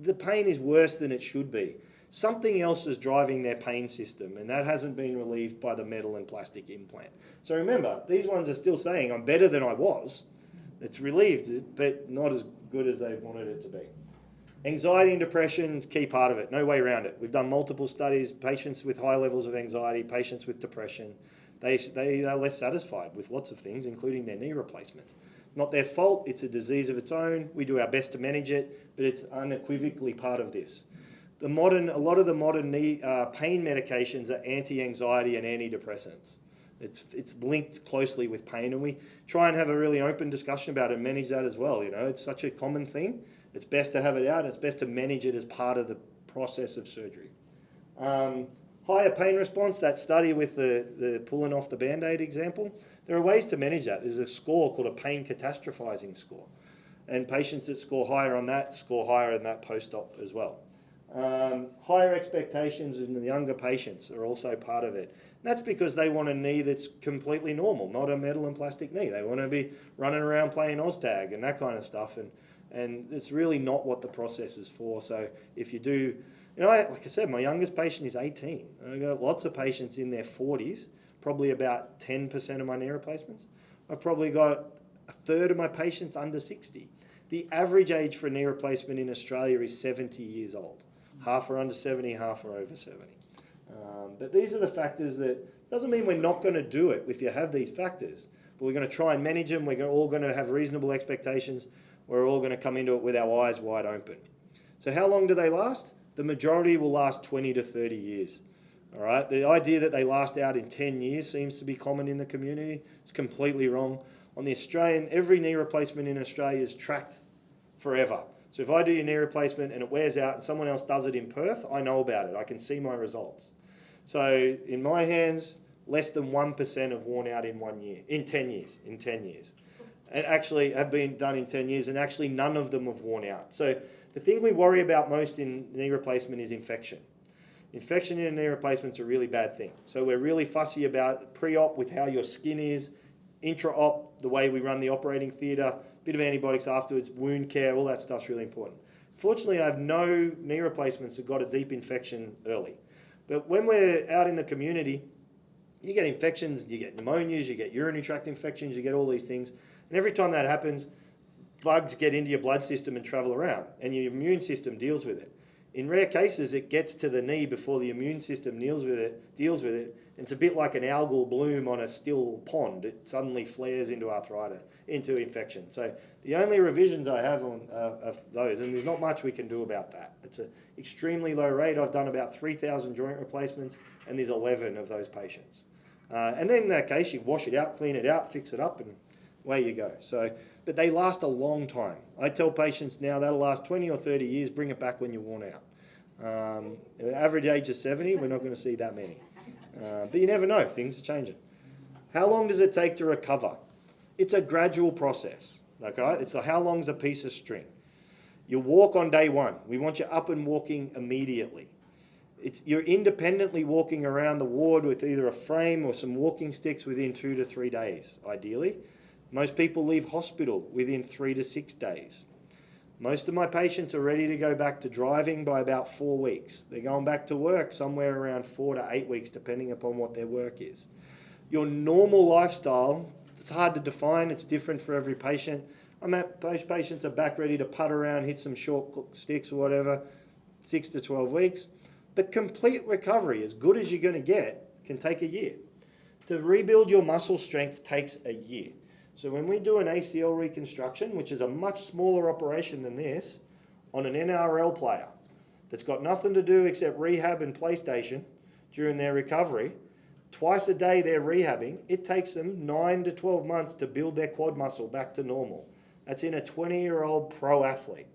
the pain is worse than it should be. Something else is driving their pain system, and that hasn't been relieved by the metal and plastic implant. So remember, these ones are still saying, I'm better than I was. It's relieved, but not as good as they wanted it to be. Anxiety and depression is a key part of it, no way around it. We've done multiple studies, patients with high levels of anxiety, patients with depression, they are less satisfied with lots of things, including their knee replacement. Not their fault, it's a disease of its own. We do our best to manage it, but it's unequivocally part of this. A lot of the modern knee pain medications are anti-anxiety and antidepressants. It's linked closely with pain, and we try and have a really open discussion about it and manage that as well. You know, it's such a common thing. It's best to have it out. It's best to manage it as part of the process of surgery. Higher pain response, that study with the pulling off the Band-Aid example, there are ways to manage that. There's a score called a pain catastrophizing score. And patients that score higher on that score higher in that post-op as well. Higher expectations in the younger patients are also part of it. And that's because they want a knee that's completely normal, not a metal and plastic knee. They want to be running around playing Oztag and that kind of stuff. And it's really not what the process is for. So if you do, you know, like I said, my youngest patient is 18. I've got lots of patients in their 40s, probably about 10% of my knee replacements. I've probably got a third of my patients under 60. The average age for a knee replacement in Australia is 70 years old. Half are under 70, half are over 70. But these are the factors that, doesn't mean we're not going to do it if you have these factors, but we're going to try and manage them. We're all going to have reasonable expectations. We're all going to come into it with our eyes wide open. So how long do they last? The majority will last 20 to 30 years. All right. The idea that they last out in 10 years seems to be common in the community. It's completely wrong. On the Australian, every knee replacement in Australia is tracked forever. So if I do your knee replacement and it wears out and someone else does it in Perth, I know about it. I can see my results. So in my hands, less than 1% have worn out in 1 year, in 10 years, And actually have been done in 10 years, and actually none of them have worn out. So the thing we worry about most in knee replacement is infection. Infection in a knee replacement is a really bad thing. So we're really fussy about pre-op with how your skin is, intra-op, the way we run the operating theatre, bit of antibiotics afterwards, wound care, all that stuff's really important. Fortunately, I have no knee replacements that got a deep infection early. But when we're out in the community, you get infections, you get pneumonias, you get urinary tract infections, you get all these things. And every time that happens, bugs get into your blood system and travel around, and your immune system deals with it. In rare cases, it gets to the knee before the immune system deals with it. And it's a bit like an algal bloom on a still pond. It suddenly flares into arthritis, into infection. So the only revisions I have on those, and there's not much we can do about that. It's an extremely low rate. I've done about 3,000 joint replacements, and there's 11 of those patients. And then in that case, you wash it out, clean it out, fix it up, and away you go. So, but they last a long time. I tell patients now that'll last 20 or 30 years, bring it back when you're worn out. Average age is 70, we're not going to see that many. But you never know, things are changing. How long does it take to recover? It's a gradual process. Okay? It's how long's a piece of string. You walk on day one. We want you up and walking immediately. You're independently walking around the ward with either a frame or some walking sticks within 2 to 3 days, ideally. Most people leave hospital within 3 to 6 days. Most of my patients are ready to go back to driving by about 4 weeks. They're going back to work somewhere around 4 to 8 weeks, depending upon what their work is. Your normal lifestyle, it's hard to define. It's different for every patient. Most patients are back ready to putt around, hit some short sticks or whatever, 6 to 12 weeks. But complete recovery, as good as you're going to get, can take a year. To rebuild your muscle strength takes a year. So when we do an ACL reconstruction, which is a much smaller operation than this, on an NRL player that's got nothing to do except rehab and PlayStation, during their recovery. Twice a day they're rehabbing. It takes them 9 to 12 months to build their quad muscle back to normal. That's in a 20-year-old pro athlete.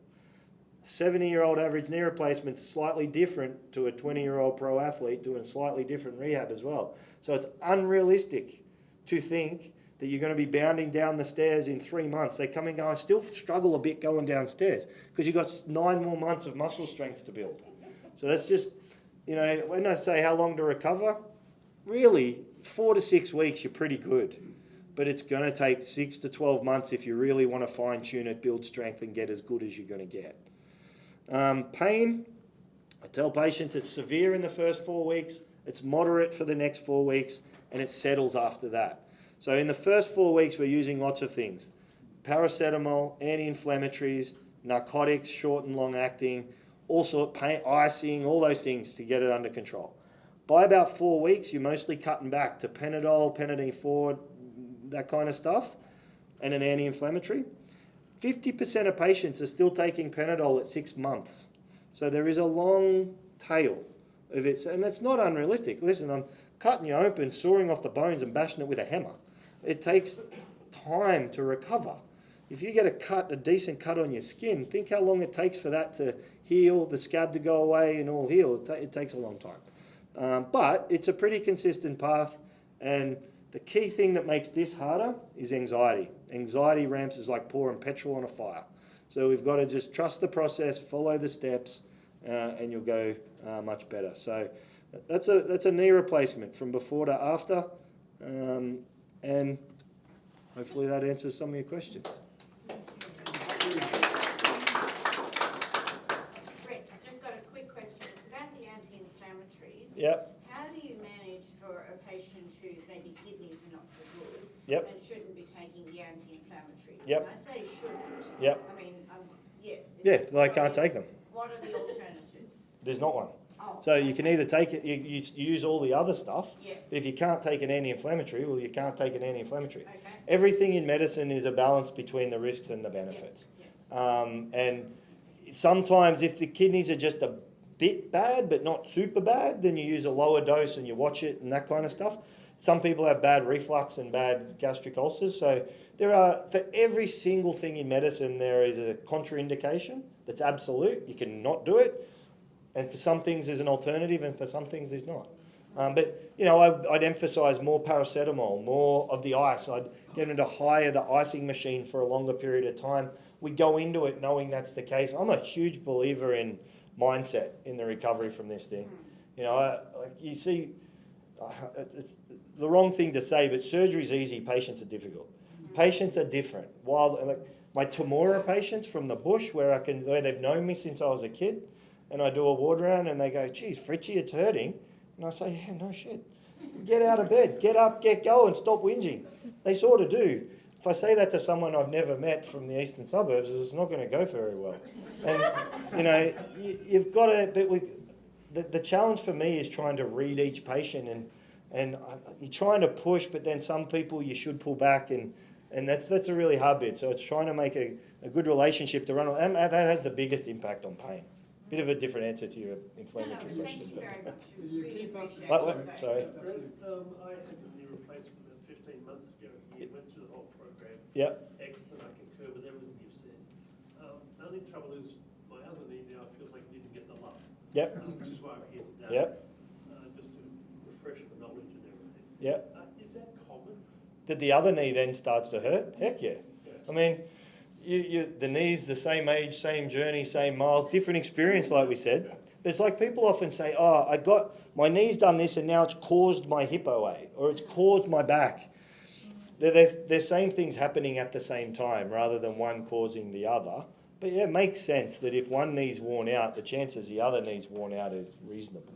70-year-old average knee replacement is slightly different to a 20-year-old pro athlete doing slightly different rehab as well. So it's unrealistic to think that you're going to be bounding down the stairs in 3 months. They come and go, I still struggle a bit going downstairs because you've got 9 more months of muscle strength to build. So that's just, you know, when I say how long to recover, really 4 to 6 weeks you're pretty good. But it's going to take 6 to 12 months if you really want to fine tune it, build strength and get as good as you're going to get. Pain, I tell patients it's severe in the first 4 weeks, it's moderate for the next 4 weeks, and it settles after that. So in the first 4 weeks, we're using lots of things. Paracetamol, anti-inflammatories, narcotics, short and long acting, also pain, icing, all those things to get it under control. By about 4 weeks, you're mostly cutting back to Panadol, Panadine Forward, that kind of stuff, and an anti-inflammatory. 50% of patients are still taking Panadol at 6 months. So there is a long tail of it, and that's not unrealistic. Listen, I'm cutting you open, sawing off the bones and bashing it with a hammer. It takes time to recover. If you get a decent cut on your skin, think how long it takes for that to heal, the scab to go away and all heal. It takes a long time. But it's a pretty consistent path, and the key thing that makes this harder is anxiety. Anxiety ramps is like pouring petrol on a fire. So we've got to just trust the process, follow the steps, and you'll go much better. So that's a knee replacement from before to after, and hopefully that answers some of your questions. Brett, I've just got a quick question. It's about the anti-inflammatories. Yep. How do you manage for a patient whose maybe kidneys are not so good Yep. and shouldn't be taking the anti-inflammatories? Yep. When I say shouldn't, Yep. I mean, yeah. Yeah, they can't take them. What are the alternatives? There's not one. Oh, So you can either take it, you use all the other stuff, yeah. but if you can't take an anti-inflammatory, well, you can't take an anti-inflammatory. Okay. Everything in medicine is a balance between the risks and the benefits. Yeah. And sometimes if the kidneys are just a bit bad, but not super bad, then you use a lower dose and you watch it and that kind of stuff. Some people have bad reflux and bad gastric ulcers. So there are, for every single thing in medicine, there is a contraindication that's absolute. You can not do it. And for some things there's an alternative, and for some things there's not. But, you know, I'd emphasise more paracetamol, more of the ice. I'd get them to hire the icing machine for a longer period of time. We go into it knowing that's the case. I'm a huge believer in mindset in the recovery from this thing. You know, like you see, it's the wrong thing to say, but surgery's easy, patients are difficult. Patients are different. While like my Temora patients from the bush, where they've known me since I was a kid, and I do a ward round and they go, geez, Fritchie, it's hurting. And I say, yeah, no shit. Get out of bed, get up, get going, stop whinging. They sort of do. If I say that to someone I've never met from the eastern suburbs, it's not going to go very well. And, you know, you've got to, but the challenge for me is trying to read each patient, and you're trying to push, but then some people you should pull back, and that's a really hard bit. So it's trying to make a good relationship to run, and that has the biggest impact on pain. Bit of a different answer to your inflammatory question. Thank you very much. You Really keep up appreciate What? it. Sorry. I had a knee replacement 15 months ago. You went through the whole program. Yep. Excellent. I concur with everything you've said. The only trouble is my other knee now feels like it didn't get the love. Yep. Which is why I'm here today. Yep. Just to refresh the knowledge and everything. Yep. Is that common? That the other knee then starts to hurt? Heck yeah. I mean, the knee's the same age, same journey, same miles, different experience, like we said. But it's like people often say, oh, I got, my knee's done this and now it's caused my hip OA, or it's caused my back. They're same things happening at the same time rather than one causing the other. But yeah, it makes sense that if one knee's worn out, the chances the other knee's worn out is reasonable.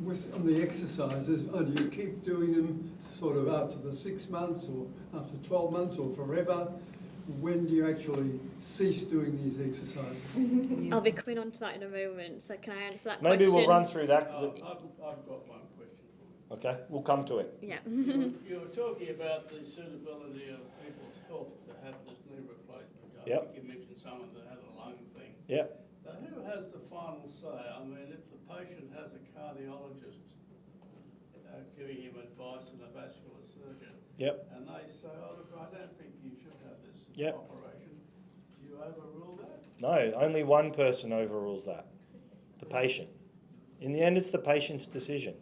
With the exercises, do you keep doing them sort of after the 6 months or after 12 months or forever? When do you actually cease doing these exercises? I'll be coming on to that in a moment, so can I answer that Maybe question? we'll run through that. I've got one question for you. Okay, we'll come to it. Yeah. You were talking about the suitability of people's health to have this knee replacement. I think you mentioned someone that had a lung thing. Yep. Now, who has the final say? I mean, if the patient has a cardiologist giving him advice and a vascular surgeon, Yep. and they say, oh, look, I don't think you should have this Yep. operation, do you overrule that? No, only one person overrules that, the patient. In the end, it's the patient's decision.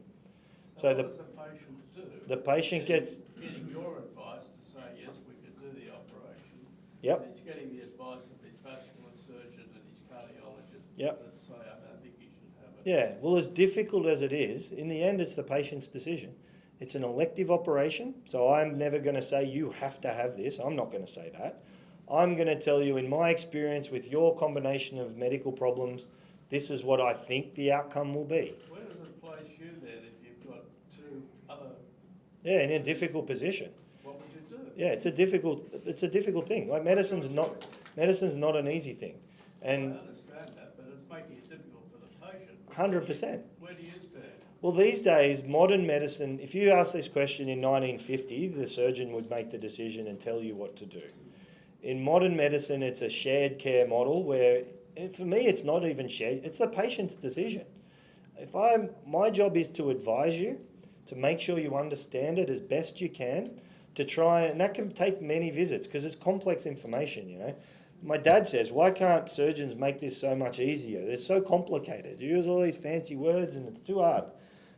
So what does the patient do? The patient gets... Getting your advice to say, yes, we could do the operation. Yep. And he's getting the advice of his vascular surgeon and his cardiologist Yep. that say, I don't think you should have it. Yeah, well, as difficult as it is, in the end, it's the patient's decision. It's an elective operation, so I'm never going to say you have to have this. I'm not going to say that. I'm going to tell you, in my experience with your combination of medical problems, this is what I think the outcome will be. Where does it place you then if you've got two other... Yeah, in a difficult position. What would you do? Yeah, it's a difficult thing. Like medicine's not an easy thing. And I understand that, but it's making it difficult for the patient. 100%. Where do you stand? Well, these days, modern medicine, if you ask this question in 1950, the surgeon would make the decision and tell you what to do. In modern medicine, it's a shared care model where, for me, it's not even shared, it's the patient's decision. My job is to advise you, to make sure you understand it as best you can, to try, and that can take many visits because it's complex information, you know. My dad says, why can't surgeons make this so much easier? It's so complicated. You use all these fancy words and it's too hard.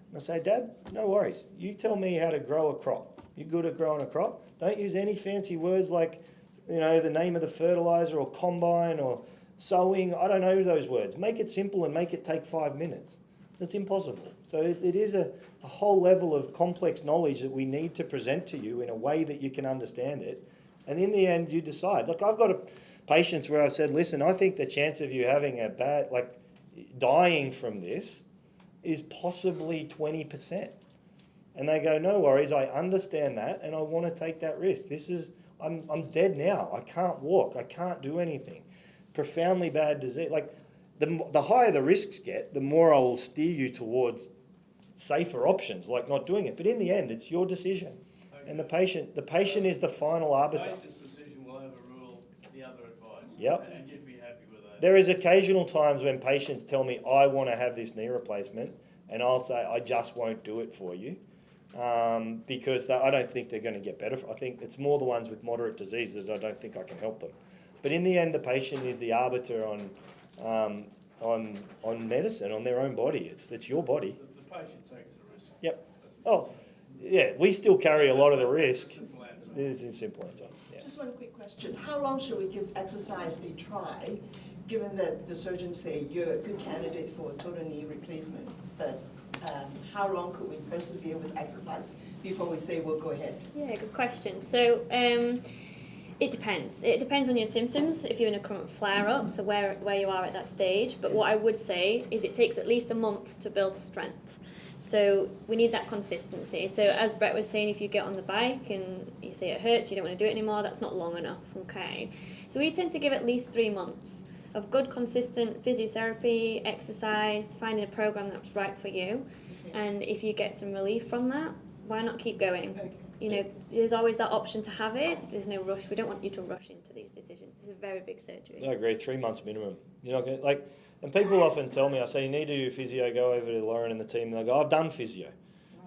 And I say, Dad, no worries. You tell me how to grow a crop. You're good at growing a crop. Don't use any fancy words like, you know, the name of the fertilizer or combine or sowing. I don't know those words. Make it simple and make it take 5 minutes. That's impossible. So it is a whole level of complex knowledge that we need to present to you in a way that you can understand it. And in the end, you decide. Look, I've got patients where I've said, listen, I think the chance of you having a bad, like dying from this is possibly 20%. And they go, no worries, I understand that and I want to take that risk. I'm dead now. I can't walk. I can't do anything. Profoundly bad disease. Like the higher the risks get, the more I will steer you towards safer options, like not doing it. But in the end, it's your decision. Okay. And the patient is the final arbiter. The patient's decision will overrule the other advice. Yep. And you'd be happy with that. There is occasional times when patients tell me, I want to have this knee replacement, and I'll say, I just won't do it for you. Because I don't think they're going to get better. I think it's more the ones with moderate disease that I don't think I can help them. But in the end, the patient is the arbiter on medicine, on their own body. It's your body. The patient takes the risk. Yep. Oh, yeah, we still carry a lot of the risk. It's a simple answer. Yeah. Just one quick question. How long should we give exercise a try, given that the surgeons say you're a good candidate for a total knee replacement? But how long could we persevere with exercise before we say we'll go ahead? Yeah, good question. So it depends. It depends on your symptoms, if you're in a current flare-up, so where you are at that stage. But what I would say is it takes at least a month to build strength. So we need that consistency. So as Brett was saying, if you get on the bike and you say it hurts, you don't want to do it anymore, that's not long enough, okay? So we tend to give at least 3 months of good, consistent physiotherapy, exercise, finding a program that's right for you. Okay. And if you get some relief from that, why not keep going? Okay. You know, there's always that option to have it. There's no rush. We don't want you to rush into these decisions. It's a very big surgery. I agree, 3 months minimum. You're not going to, and people often tell me, I say, you need to do physio, go over to Lauren and the team, and they go, I've done physio.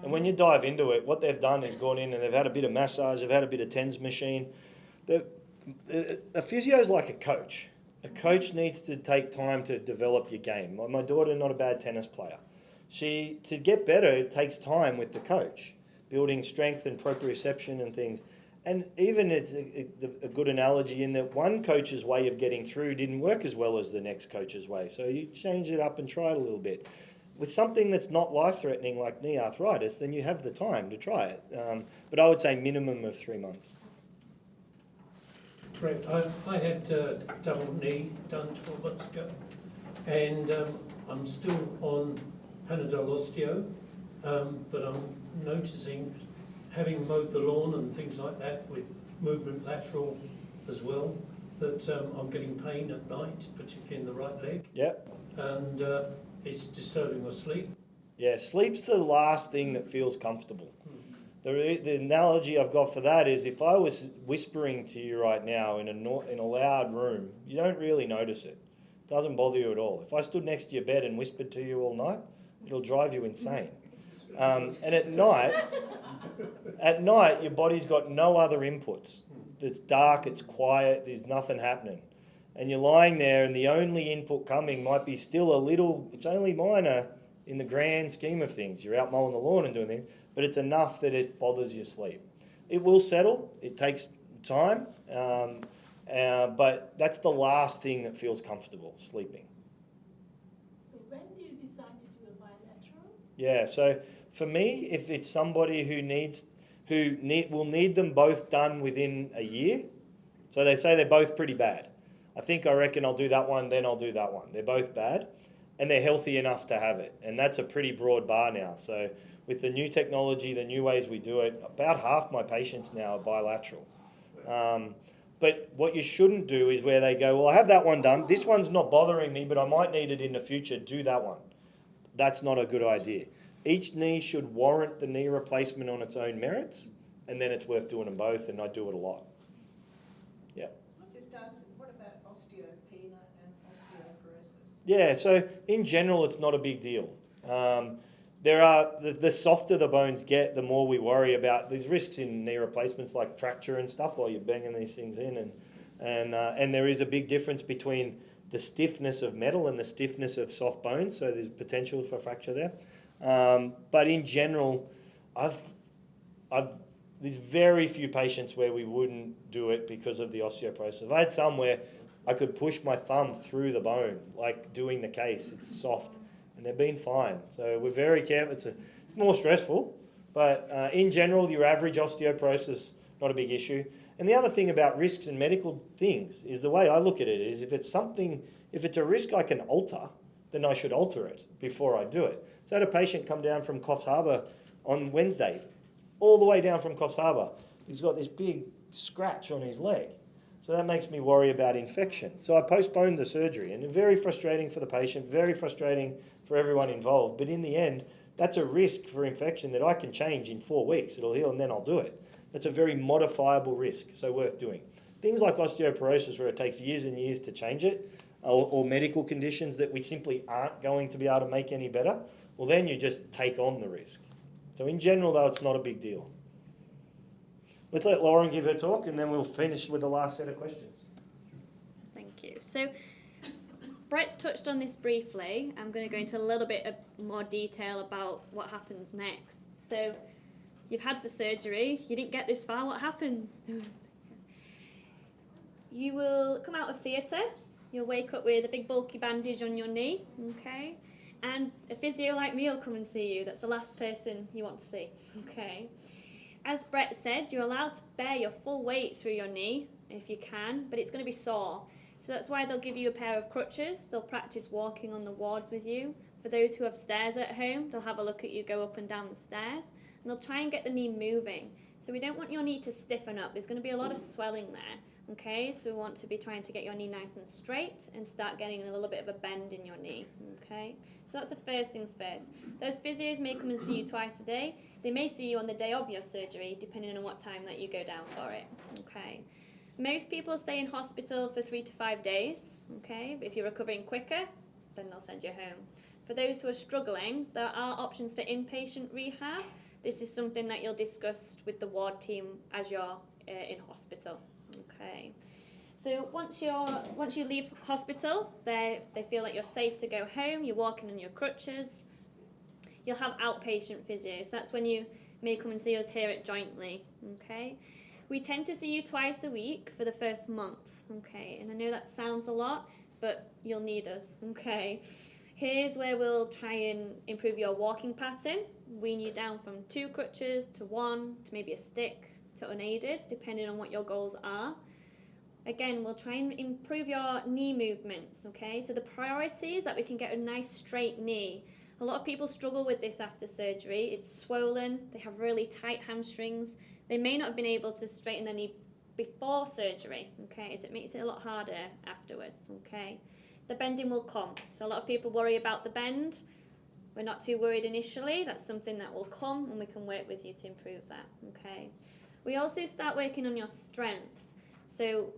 And when you dive into it, what they've done is gone in and they've had a bit of massage, they've had a bit of TENS machine. A physio is like a coach. A coach needs to take time to develop your game. My daughter, not a bad tennis player. To get better, it takes time with the coach, building strength and proprioception and things. And even it's a good analogy in that one coach's way of getting through didn't work as well as the next coach's way. So you change it up and try it a little bit. With something that's not life-threatening like knee arthritis, then you have the time to try it. But I would say minimum of 3 months. Correct. I had double knee done 12 months ago, and I'm still on Panadol Osteo, but I'm noticing, having mowed the lawn and things like that with movement lateral as well, that I'm getting pain at night, particularly in the right leg. Yep. And it's disturbing my sleep. Yeah, sleep's the last thing that feels comfortable. The analogy I've got for that is if I was whispering to you right now in a loud room, you don't really notice it. Doesn't bother you at all. If I stood next to your bed and whispered to you all night, it'll drive you insane. And at night, your body's got no other inputs. It's dark, it's quiet, there's nothing happening. And you're lying there and the only input coming might be still a little, it's only minor in the grand scheme of things. You're out mowing the lawn and doing things, but it's enough that it bothers your sleep. It will settle, it takes time, but that's the last thing that feels comfortable, sleeping. So when do you decide to do a bilateral? Yeah, so for me, if it's somebody who will need them both done within a year, so they say they're both pretty bad. I reckon I'll do that one, then I'll do that one. They're both bad, and they're healthy enough to have it. And that's a pretty broad bar now. So with the new technology, the new ways we do it, about half my patients now are bilateral. But what you shouldn't do is where they go, well, I have that one done. This one's not bothering me, but I might need it in the future. Do that one. That's not a good idea. Each knee should warrant the knee replacement on its own merits, and then it's worth doing them both, and I do it a lot. Yeah. Just ask, what about osteopenia and osteoporosis? Yeah, so in general, it's not a big deal. There are the softer the bones get, the more we worry about. There's risks in knee replacements like fracture and stuff while you're banging these things in, and there is a big difference between the stiffness of metal and the stiffness of soft bones. So there's potential for fracture there. But in general, there's very few patients where we wouldn't do it because of the osteoporosis. I had some where I could push my thumb through the bone, like doing the case. It's soft, and they've been fine. So we're very careful. It's more stressful, but in general, your average osteoporosis, not a big issue. And the other thing about risks and medical things is the way I look at it is if it's a risk I can alter, then I should alter it before I do it. So I had a patient come down from Coffs Harbour on Wednesday, all the way down from Coffs Harbour. He's got this big scratch on his leg. So that makes me worry about infection. So I postponed the surgery, and very frustrating for the patient, very frustrating for everyone involved. But in the end, that's a risk for infection that I can change in 4 weeks. It'll heal and then I'll do it. That's a very modifiable risk, so worth doing. Things like osteoporosis where it takes years and years to change it, or medical conditions that we simply aren't going to be able to make any better, well then you just take on the risk. So in general though, it's not a big deal. Let's let Lauren give her talk and then we'll finish with the last set of questions. Thank you. So Brett's touched on this briefly. I'm going to go into a little bit of more detail about what happens next. So you've had the surgery, you didn't get this far, what happens? You will come out of theatre, you'll wake up with a big bulky bandage on your knee, okay? And a physio like me will come and see you. That's the last person you want to see, okay? As Brett said, you're allowed to bear your full weight through your knee if you can, but it's going to be sore. So that's why they'll give you a pair of crutches. They'll practice walking on the wards with you. For those who have stairs at home, they'll have a look at you go up and down the stairs, and they'll try and get the knee moving. So we don't want your knee to stiffen up. There's going to be a lot of swelling there. Okay, so we want to be trying to get your knee nice and straight and start getting a little bit of a bend in your knee, okay? So that's the first things first. Those physios may come and see you twice a day. They may see you on the day of your surgery, depending on what time that you go down for it, okay? Most people stay in hospital for 3 to 5 days, okay? But if you're recovering quicker, then they'll send you home. For those who are struggling, there are options for inpatient rehab. This is something that you'll discuss with the ward team as you're in hospital. Okay, so once you leave hospital, they feel like you're safe to go home. You're walking on your crutches. You'll have outpatient physios. That's when you may come and see us here at Jointly. Okay, we tend to see you twice a week for the first month. Okay, and I know that sounds a lot, but you'll need us. Okay, here's where we'll try and improve your walking pattern. Wean you down from 2 crutches to 1 to maybe a stick to unaided, depending on what your goals are. Again, we'll try and improve your knee movements, okay? So the priority is that we can get a nice straight knee. A lot of people struggle with this after surgery. It's swollen, they have really tight hamstrings. They may not have been able to straighten their knee before surgery, okay? So it makes it a lot harder afterwards, okay? The bending will come. So a lot of people worry about the bend. We're not too worried initially. That's something that will come and we can work with you to improve that, okay? We also start working on your strength. So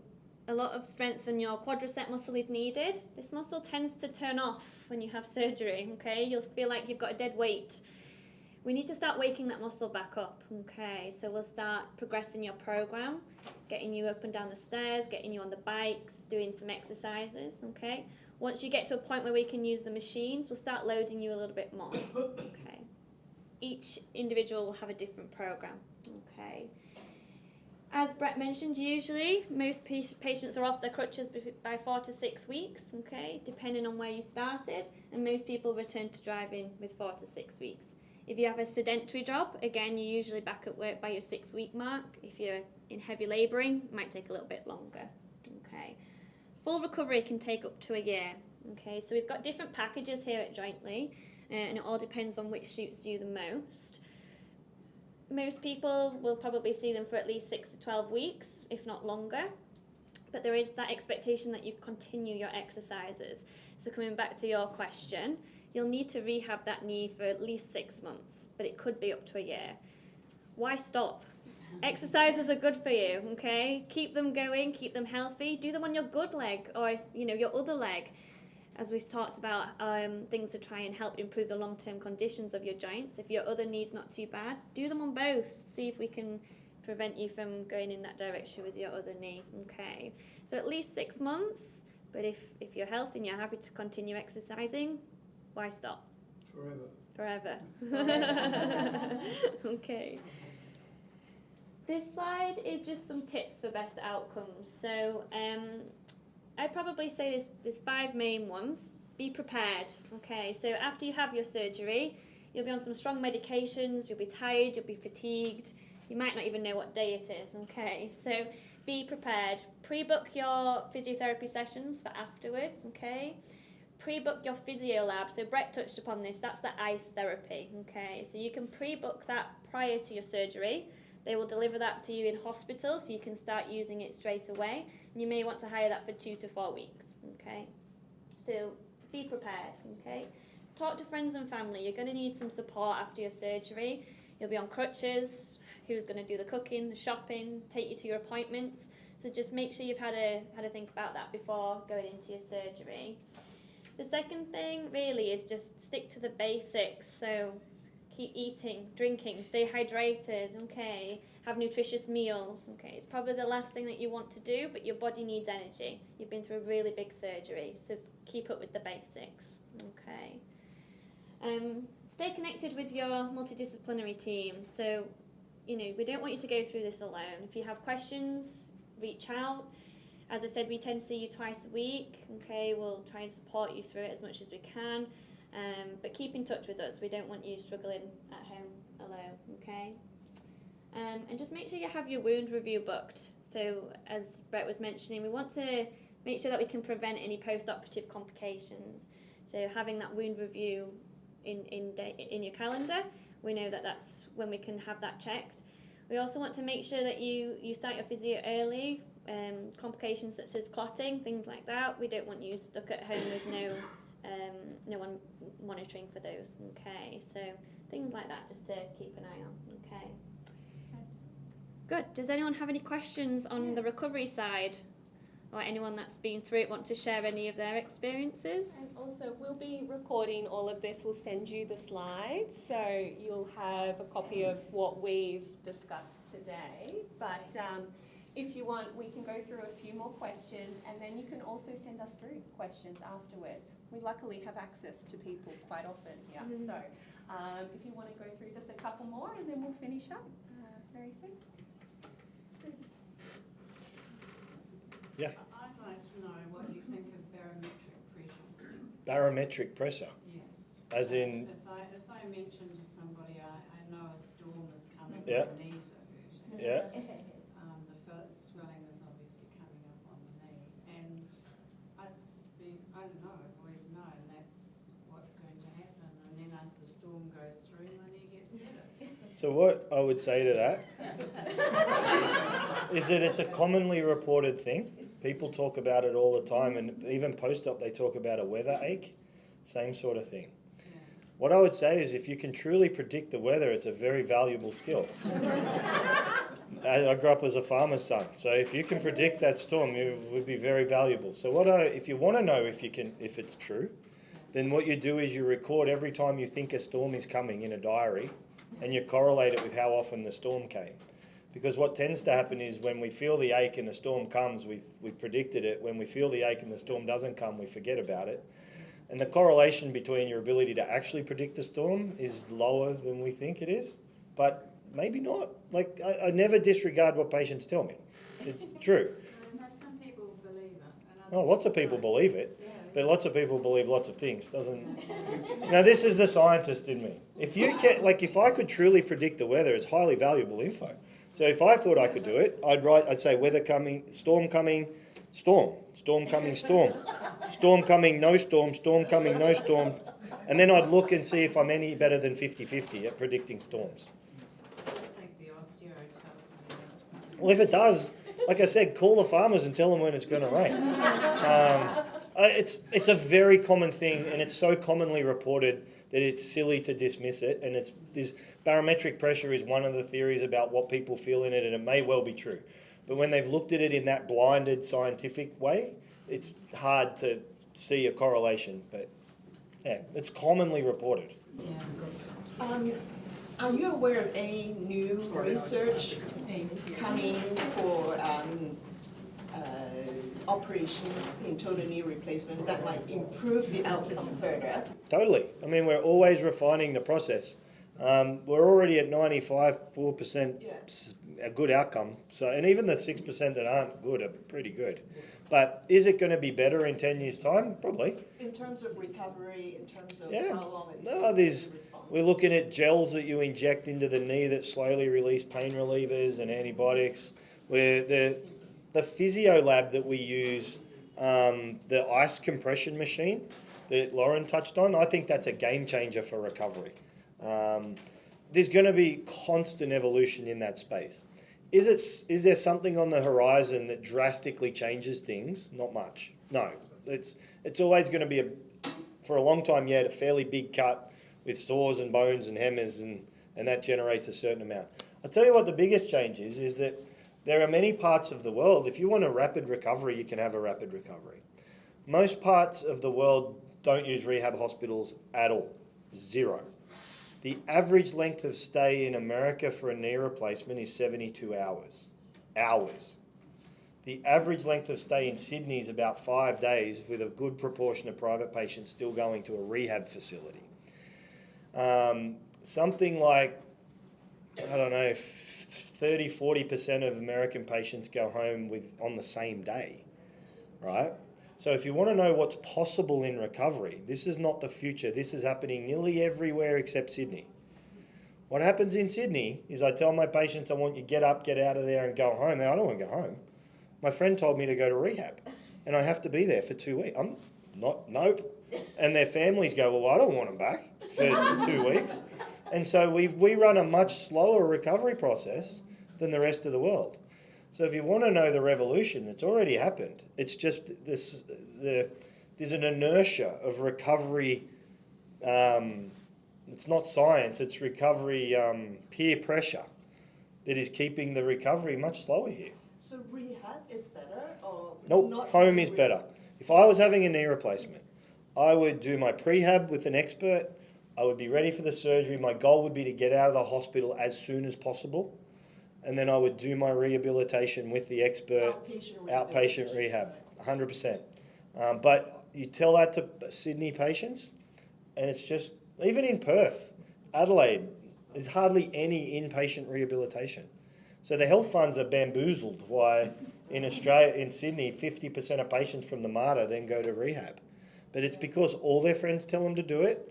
a lot of strength in your quadricep muscle is needed. This muscle tends to turn off when you have surgery, okay? You'll feel like you've got a dead weight. We need to start waking that muscle back up, okay? So we'll start progressing your program, getting you up and down the stairs, getting you on the bikes, doing some exercises, okay? Once you get to a point where we can use the machines, we'll start loading you a little bit more, okay? Each individual will have a different program, okay? As Brett mentioned, usually most patients are off their crutches by 4 to 6 weeks, okay, depending on where you started, and most people return to driving with 4 to 6 weeks. If you have a sedentary job, again, you're usually back at work by your 6-week mark. If you're in heavy labouring, it might take a little bit longer, okay. Full recovery can take up to a year, okay, so we've got different packages here at Jointly, and it all depends on which suits you the most. Most people will probably see them for at least 6 to 12 weeks, if not longer. But there is that expectation that you continue your exercises. So coming back to your question, you'll need to rehab that knee for at least 6 months, but it could be up to a year. Why stop? Exercises are good for you, okay? Keep them going, keep them healthy. Do them on your good leg or, your other leg. As we talked about, things to try and help improve the long-term conditions of your joints. If your other knee's not too bad, do them on both. See if we can prevent you from going in that direction with your other knee, okay? So at least 6 months, but if you're healthy and you're happy to continue exercising, why stop? Forever. Okay. This slide is just some tips for best outcomes. So I'd probably say there's 5 main ones. Be prepared, okay? So after you have your surgery, you'll be on some strong medications, you'll be tired, you'll be fatigued, you might not even know what day it is, okay? So be prepared. Pre-book your physiotherapy sessions for afterwards, okay? Pre-book your physio lab. So Brett touched upon this, that's the ice therapy, okay? So you can pre-book that prior to your surgery. They will deliver that to you in hospital, so you can start using it straight away. And you may want to hire that for 2 to 4 weeks, okay? So be prepared, okay? Talk to friends and family. You're going to need some support after your surgery. You'll be on crutches. Who's going to do the cooking, the shopping, take you to your appointments? So just make sure you've had a think about that before going into your surgery. The second thing really is just stick to the basics. So keep eating, drinking, stay hydrated, okay? Have nutritious meals, okay? It's probably the last thing that you want to do, but your body needs energy. You've been through a really big surgery, so keep up with the basics, okay? Stay connected with your multidisciplinary team. So, we don't want you to go through this alone. If you have questions, reach out. As I said, we tend to see you twice a week, okay? We'll try and support you through it as much as we can. But keep in touch with us. We don't want you struggling at home alone, okay? And just make sure you have your wound review booked. So as Brett was mentioning, we want to make sure that we can prevent any post-operative complications. So having that wound review in your calendar, we know that that's when we can have that checked. We also want to make sure that you start your physio early. Complications such as clotting, things like that, we don't want you stuck at home with no one monitoring for those, okay? So things like that, just to keep an eye on, okay? Good. Does anyone have any questions on the recovery side? Or anyone that's been through it want to share any of their experiences? And also, we'll be recording all of this. We'll send you the slides, so you'll have a copy of what we've discussed today. But if you want, we can go through a few more questions, and then you can also send us through questions afterwards. We luckily have access to people quite often here. So if you want to go through just a couple more, and then we'll finish up very soon. Yeah. I'd like to know what you think of barometric pressure. Barometric pressure? Yes. As in? If I mention to somebody, I know a storm is coming, Yeah. my knees are hurting. Yeah. The swelling is obviously coming up on the knee. And I don't know, I've always known that's what's going to happen. And then as the storm goes through, my knee gets better. So what I would say to that is that it's a commonly reported thing. People talk about it all the time, and even post-op they talk about a weather ache, same sort of thing. Yeah. What I would say is if you can truly predict the weather, it's a very valuable skill. I grew up as a farmer's son, so if you can predict that storm, it would be very valuable. So if you want to know if it's true, then what you do is you record every time you think a storm is coming in a diary, and you correlate it with how often the storm came. Because what tends to happen is when we feel the ache and the storm comes, we've predicted it. When we feel the ache and the storm doesn't come, we forget about it. And the correlation between your ability to actually predict a storm is lower than we think it is, but maybe not. Like, I never disregard what patients tell me. It's true. Some people believe it. Oh, lots of people believe it, but lots of people believe lots of things, Now, this is the scientist in me. If I could truly predict the weather, it's highly valuable info. So if I thought I could do it, I'd say weather coming, storm coming, storm coming, storm coming, no storm coming, no storm. And then I'd look and see if I'm any better than 50-50 at predicting storms. I just think the osteo tells me. Well, if it does, like I said, call the farmers and tell them when it's going to rain. It's a very common thing, and it's so commonly reported that it's silly to dismiss it. And this barometric pressure is one of the theories about what people feel in it, and it may well be true. But when they've looked at it in that blinded scientific way, it's hard to see a correlation. But yeah, it's commonly reported. Are you aware of any new research coming for operations in total knee replacement that might improve the outcome further? Totally. I mean, we're always refining the process. We're already at 95.4% a good outcome. So, and even the 6% that aren't good are pretty good. But is it going to be better in 10 years' time? Probably. In terms of recovery, in terms of how long it takes we're looking at gels that you inject into the knee that slowly release pain relievers and antibiotics. The physio lab that we use, the ice compression machine that Lauren touched on, I think that's a game changer for recovery. There's going to be constant evolution in that space. Is there something on the horizon that drastically changes things? Not much. No. It's always going to be, for a long time yet, a fairly big cut with saws and bones and hammers, and that generates a certain amount. I'll tell you what the biggest change is that there are many parts of the world, if you want a rapid recovery, you can have a rapid recovery. Most parts of the world don't use rehab hospitals at all. Zero. The average length of stay in America for a knee replacement is 72 hours. The average length of stay in Sydney is about 5 days, with a good proportion of private patients still going to a rehab facility. Something like, 30-40% of American patients go home on the same day, right? So if you want to know what's possible in recovery, this is not the future. This is happening nearly everywhere except Sydney. What happens in Sydney is I tell my patients, I want you to get up, get out of there and go home. I don't want to go home. My friend told me to go to rehab and I have to be there for 2 weeks. Nope. And their families go, well, I don't want them back for 2 weeks. And so we run a much slower recovery process than the rest of the world. So if you want to know the revolution, it's already happened. It's just there's an inertia of recovery. It's not science, it's recovery peer pressure that is keeping the recovery much slower here. So rehab is better, or Nope, home is better. If I was having a knee replacement, I would do my prehab with an expert. I would be ready for the surgery. My goal would be to get out of the hospital as soon as possible. And then I would do my rehabilitation with the expert, outpatient rehab, 100%. But you tell that to Sydney patients, and it's just, even in Perth, Adelaide, there's hardly any inpatient rehabilitation. So the health funds are bamboozled why in Australia, in Sydney, 50% of patients from the MARTA then go to rehab. But it's because all their friends tell them to do it.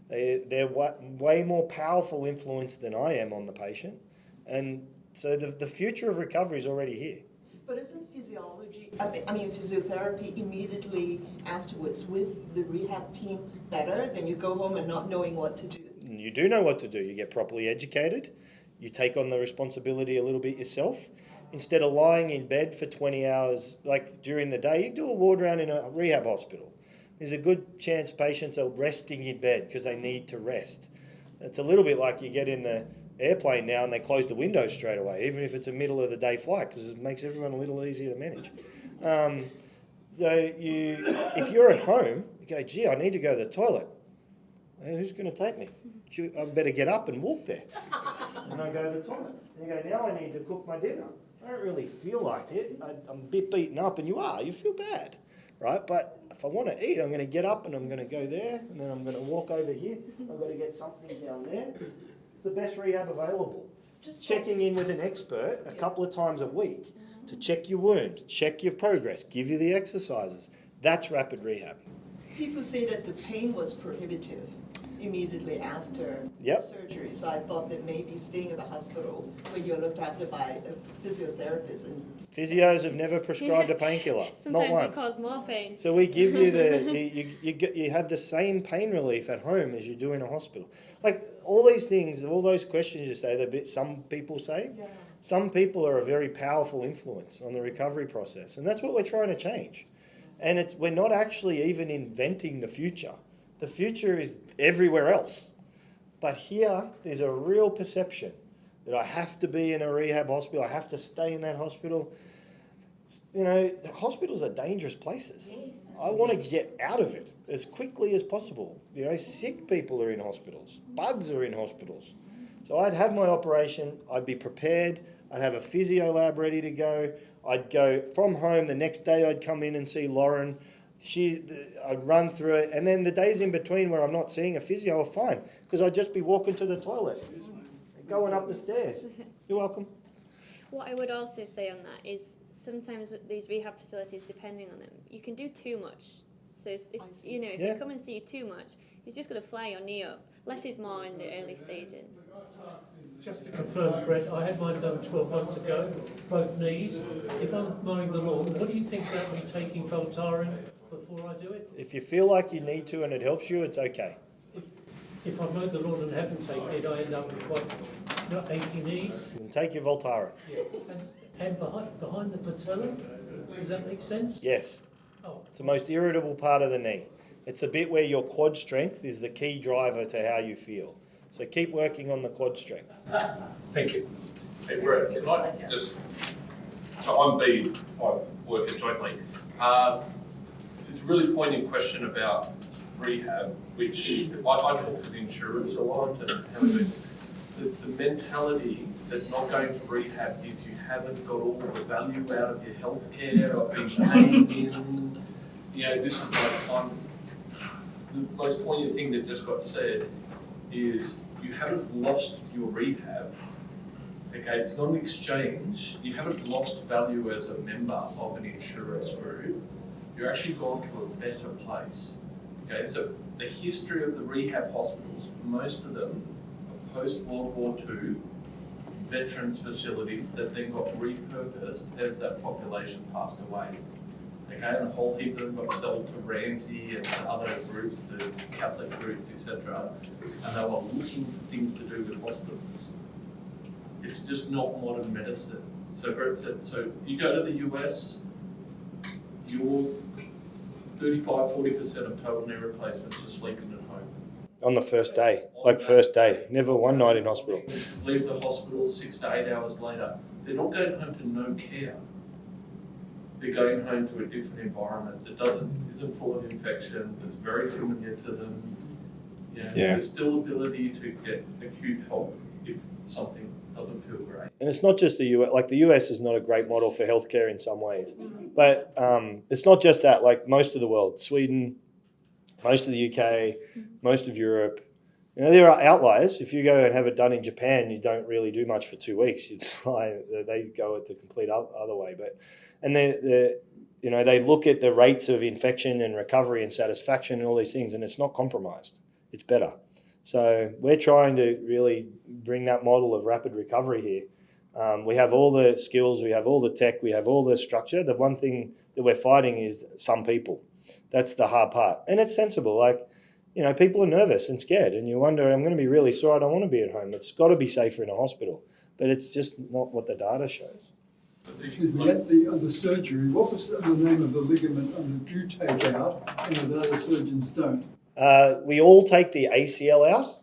They're way more powerful influence than I am on the patient. And so the future of recovery is already here. But isn't physiotherapy immediately afterwards with the rehab team better than you go home and not knowing what to do? You do know what to do. You get properly educated. You take on the responsibility a little bit yourself. Instead of lying in bed for 20 hours, like during the day, you do a ward round in a rehab hospital. There's a good chance patients are resting in bed because they need to rest. It's a little bit like you get in the airplane now and they close the windows straight away, even if it's a middle of the day flight, because it makes everyone a little easier to manage. If you're at home, you go, gee, I need to go to the toilet. Who's going to take me? I better get up and walk there. And I go to the toilet. And you go, now I need to cook my dinner. I don't really feel like it. I'm a bit beaten up, and you feel bad, right? But if I want to eat, I'm going to get up and I'm going to go there, and then I'm going to walk over here. I've got to get something down there. It's the best rehab available. Just checking in with an expert a couple of times a week to check your wound, check your progress, give you the exercises. That's rapid rehab. People say that the pain was prohibitive immediately after surgery, so I thought that maybe staying in the hospital where you're looked after by a physiotherapist. And physios have never prescribed a painkiller, not once. Sometimes it causes more pain. So we give you you have the same pain relief at home as you do in a hospital. Like all these things, all those questions you say, some people say, some people are a very powerful influence on the recovery process, and that's what we're trying to change. And we're not actually even inventing the future. The future is everywhere else. But here, there's a real perception that I have to be in a rehab hospital, I have to stay in that hospital. You know, hospitals are dangerous places. Yes. I want to get out of it as quickly as possible. You know, sick people are in hospitals, bugs are in hospitals. So I'd have my operation, I'd be prepared, I'd have a physio lab ready to go, I'd go from home, the next day I'd come in and see Lauren, I'd run through it, and then the days in between where I'm not seeing a physio are fine, because I'd just be walking to the toilet, going up the stairs. You're welcome. What I would also say on that is sometimes with these rehab facilities, depending on them, you can do too much. So if you come and see too much, it's just going to fly your knee up. Less is more in the early stages. Just to confirm, Brett, I had mine done 12 months ago, both knees. If I'm mowing the lawn, what do you think about me taking Voltaren before I do it? If you feel like you need to and it helps you, it's okay. If I mow the lawn and haven't taken it, I end up with quite achy knees. You can take your Voltaren. Yeah. And behind the patella, does that make sense? Yes. Oh. It's the most irritable part of the knee. It's the bit where your quad strength is the key driver to how you feel. So keep working on the quad strength. Thank you. Hey Brett, can I just, so I'm B, I work at Jointly. It's a really poignant question about rehab, which I talk to the insurers a lot, and how the mentality that not going to rehab is you haven't got all the value out of your healthcare or being paid in. You know, this is the most poignant thing that just got said is you haven't lost your rehab. Okay, it's not an exchange. You haven't lost value as a member of an insurance group. You're actually gone to a better place. Okay, so the history of the rehab hospitals, most of them are post-World War II veterans facilities that then got repurposed as that population passed away. Okay, and a whole heap of them got sold to Ramsey and other groups, the Catholic groups, etc. And they were looking for things to do with hospitals. It's just not modern medicine. So Brett said, so you go to the US, your 35-40% of total knee replacements are sleeping at home. On the first day, first day, never one night in hospital. Leave the hospital 6 to 8 hours later. They're not going home to no care. They're going home to a different environment that isn't full of infection, that's very familiar to them. You know, there's still ability to get acute help if something doesn't feel great. And it's not just the US, like the US is not a great model for healthcare in some ways. But it's not just that, like most of the world, Sweden, most of the UK, most of Europe, you know, there are outliers. If you go and have it done in Japan, you don't really do much for 2 weeks. They go at the complete other way. And they look at the rates of infection and recovery and satisfaction and all these things, and it's not compromised. It's better. So we're trying to really bring that model of rapid recovery here. We have all the skills, we have all the tech, we have all the structure. The one thing that we're fighting is some people. That's the hard part. And it's sensible. Like, you know, people are nervous and scared, and you wonder, I'm going to be really sore, I don't want to be at home. It's got to be safer in a hospital. But it's just not what the data shows. Excuse me, at the surgery, what was the name of the ligament that you take out and that other surgeons don't? We all take the ACL out.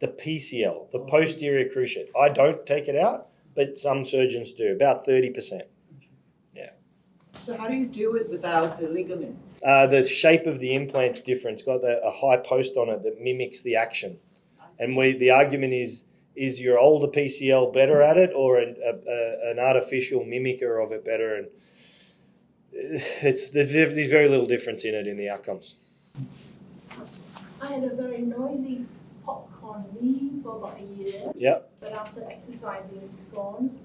the PCL, the posterior cruciate. I don't take it out, but some surgeons do, about 30%. Yeah. So how do you do it without the ligament? The shape of the implant's different. It's got a high post on it that mimics the action. And the argument is your older PCL better at it, or an artificial mimicker of it better? And there's very little difference in it in the outcomes. I had a very noisy popcorn knee for about a year. Yep. But after exercising, it's gone.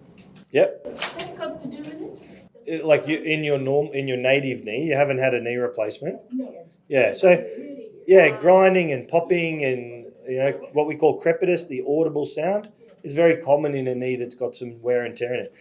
Yep. Has that got to do with it? Like in your native knee, you haven't had a knee replacement. No. Yeah. So yeah, grinding and popping and what we call crepitus, the audible sound, is very common in a knee that's got some wear and tear in it.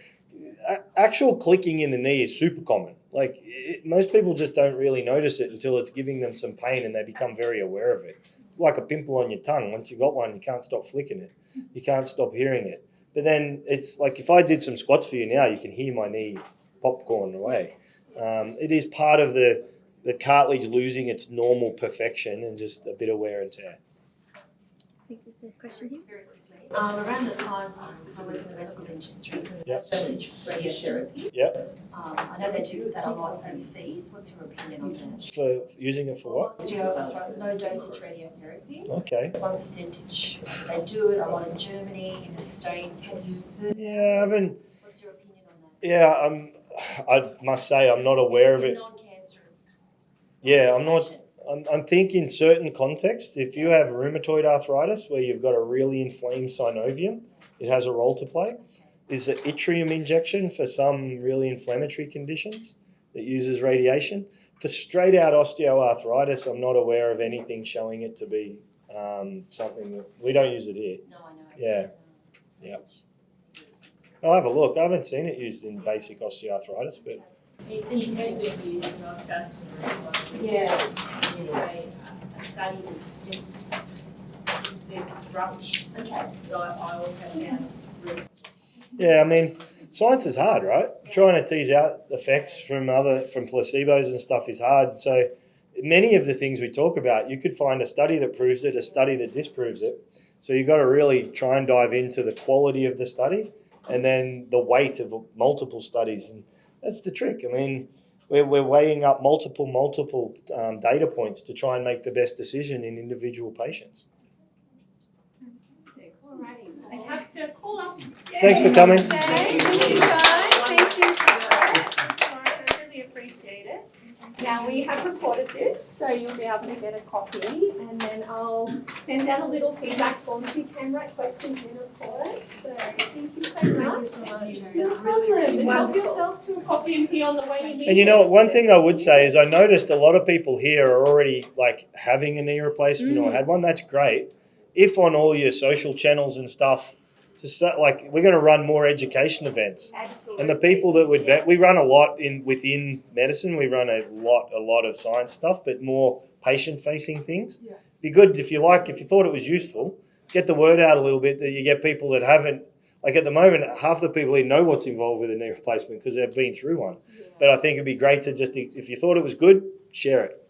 Actual clicking in the knee is super common. Like most people just don't really notice it until it's giving them some pain and they become very aware of it. Like a pimple on your tongue. Once you've got one, you can't stop flicking it. You can't stop hearing it. But then it's like if I did some squats for you now, you can hear my knee popcorn away. It is part of the cartilage losing its normal perfection and just a bit of wear and tear. I think there's a question here. Very quickly. Around the science of the medical industry, Yep. dosage radiotherapy. Yep. I know they do that a lot overseas. What's your opinion on that? For using it for what? Osteoarthritis, low dosage radiotherapy. Okay. What percentage? They do it a lot in Germany, in the States. Have you heard? Yeah, I haven't. What's your opinion on that? Yeah, I must say I'm not aware of it. Non-cancerous. Yeah, I'm not. I'm thinking certain contexts. If you have rheumatoid arthritis where you've got a really inflamed synovium, it has a role to play. Is an yttrium injection for some really inflammatory conditions that uses radiation. For straight out osteoarthritis, I'm not aware of anything showing it to be something that we don't use it here. No, I know. Yeah. Yeah. I'll have a look. I haven't seen it used in basic osteoarthritis, but It's interesting. Yeah. A study that just says it's rubbish. Okay. So I also found risk. yeah, I mean, science is hard, right? Trying to tease out effects from placebos and stuff is hard. So many of the things we talk about, you could find a study that proves it, a study that disproves it. So you've got to really try and dive into the quality of the study and then the weight of multiple studies. And that's the trick. I mean, we're weighing up multiple data points to try and make the best decision in individual patients. Alrighty, I have to call up. Thanks for coming. Thank you guys. Thank you for that. I really appreciate it. Now we have recorded this, so you'll be able to get a copy, and then I'll send out a little feedback form so you can write questions in, of course. So thank you so much. No problem. Help yourself to a coffee and tea on the way you need. And you know, one thing I would say is I noticed a lot of people here are already like having a knee replacement or had one. That's great. If on all your social channels and stuff, just like we're going to run more education events. Absolutely. And the people that would we run a lot within medicine. We run a lot of science stuff, but more patient-facing things. Yeah. Be good if you thought it was useful, get the word out a little bit that you get people that haven't. Like at the moment, half the people here know what's involved with a knee replacement because they've been through one. Yeah. But I think it'd be great to just, if you thought it was good, share it.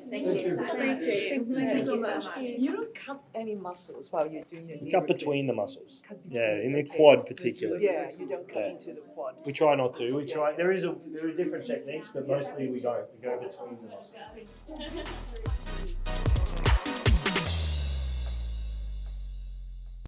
Thank you so much. Thank you so much. You don't cut any muscles while you're doing your knee Cut replacement. between the muscles. Between, In the quad particularly. Yeah, you don't cut into the quad. We try not to. We try. There are different techniques, but mostly we don't. We go between the muscles.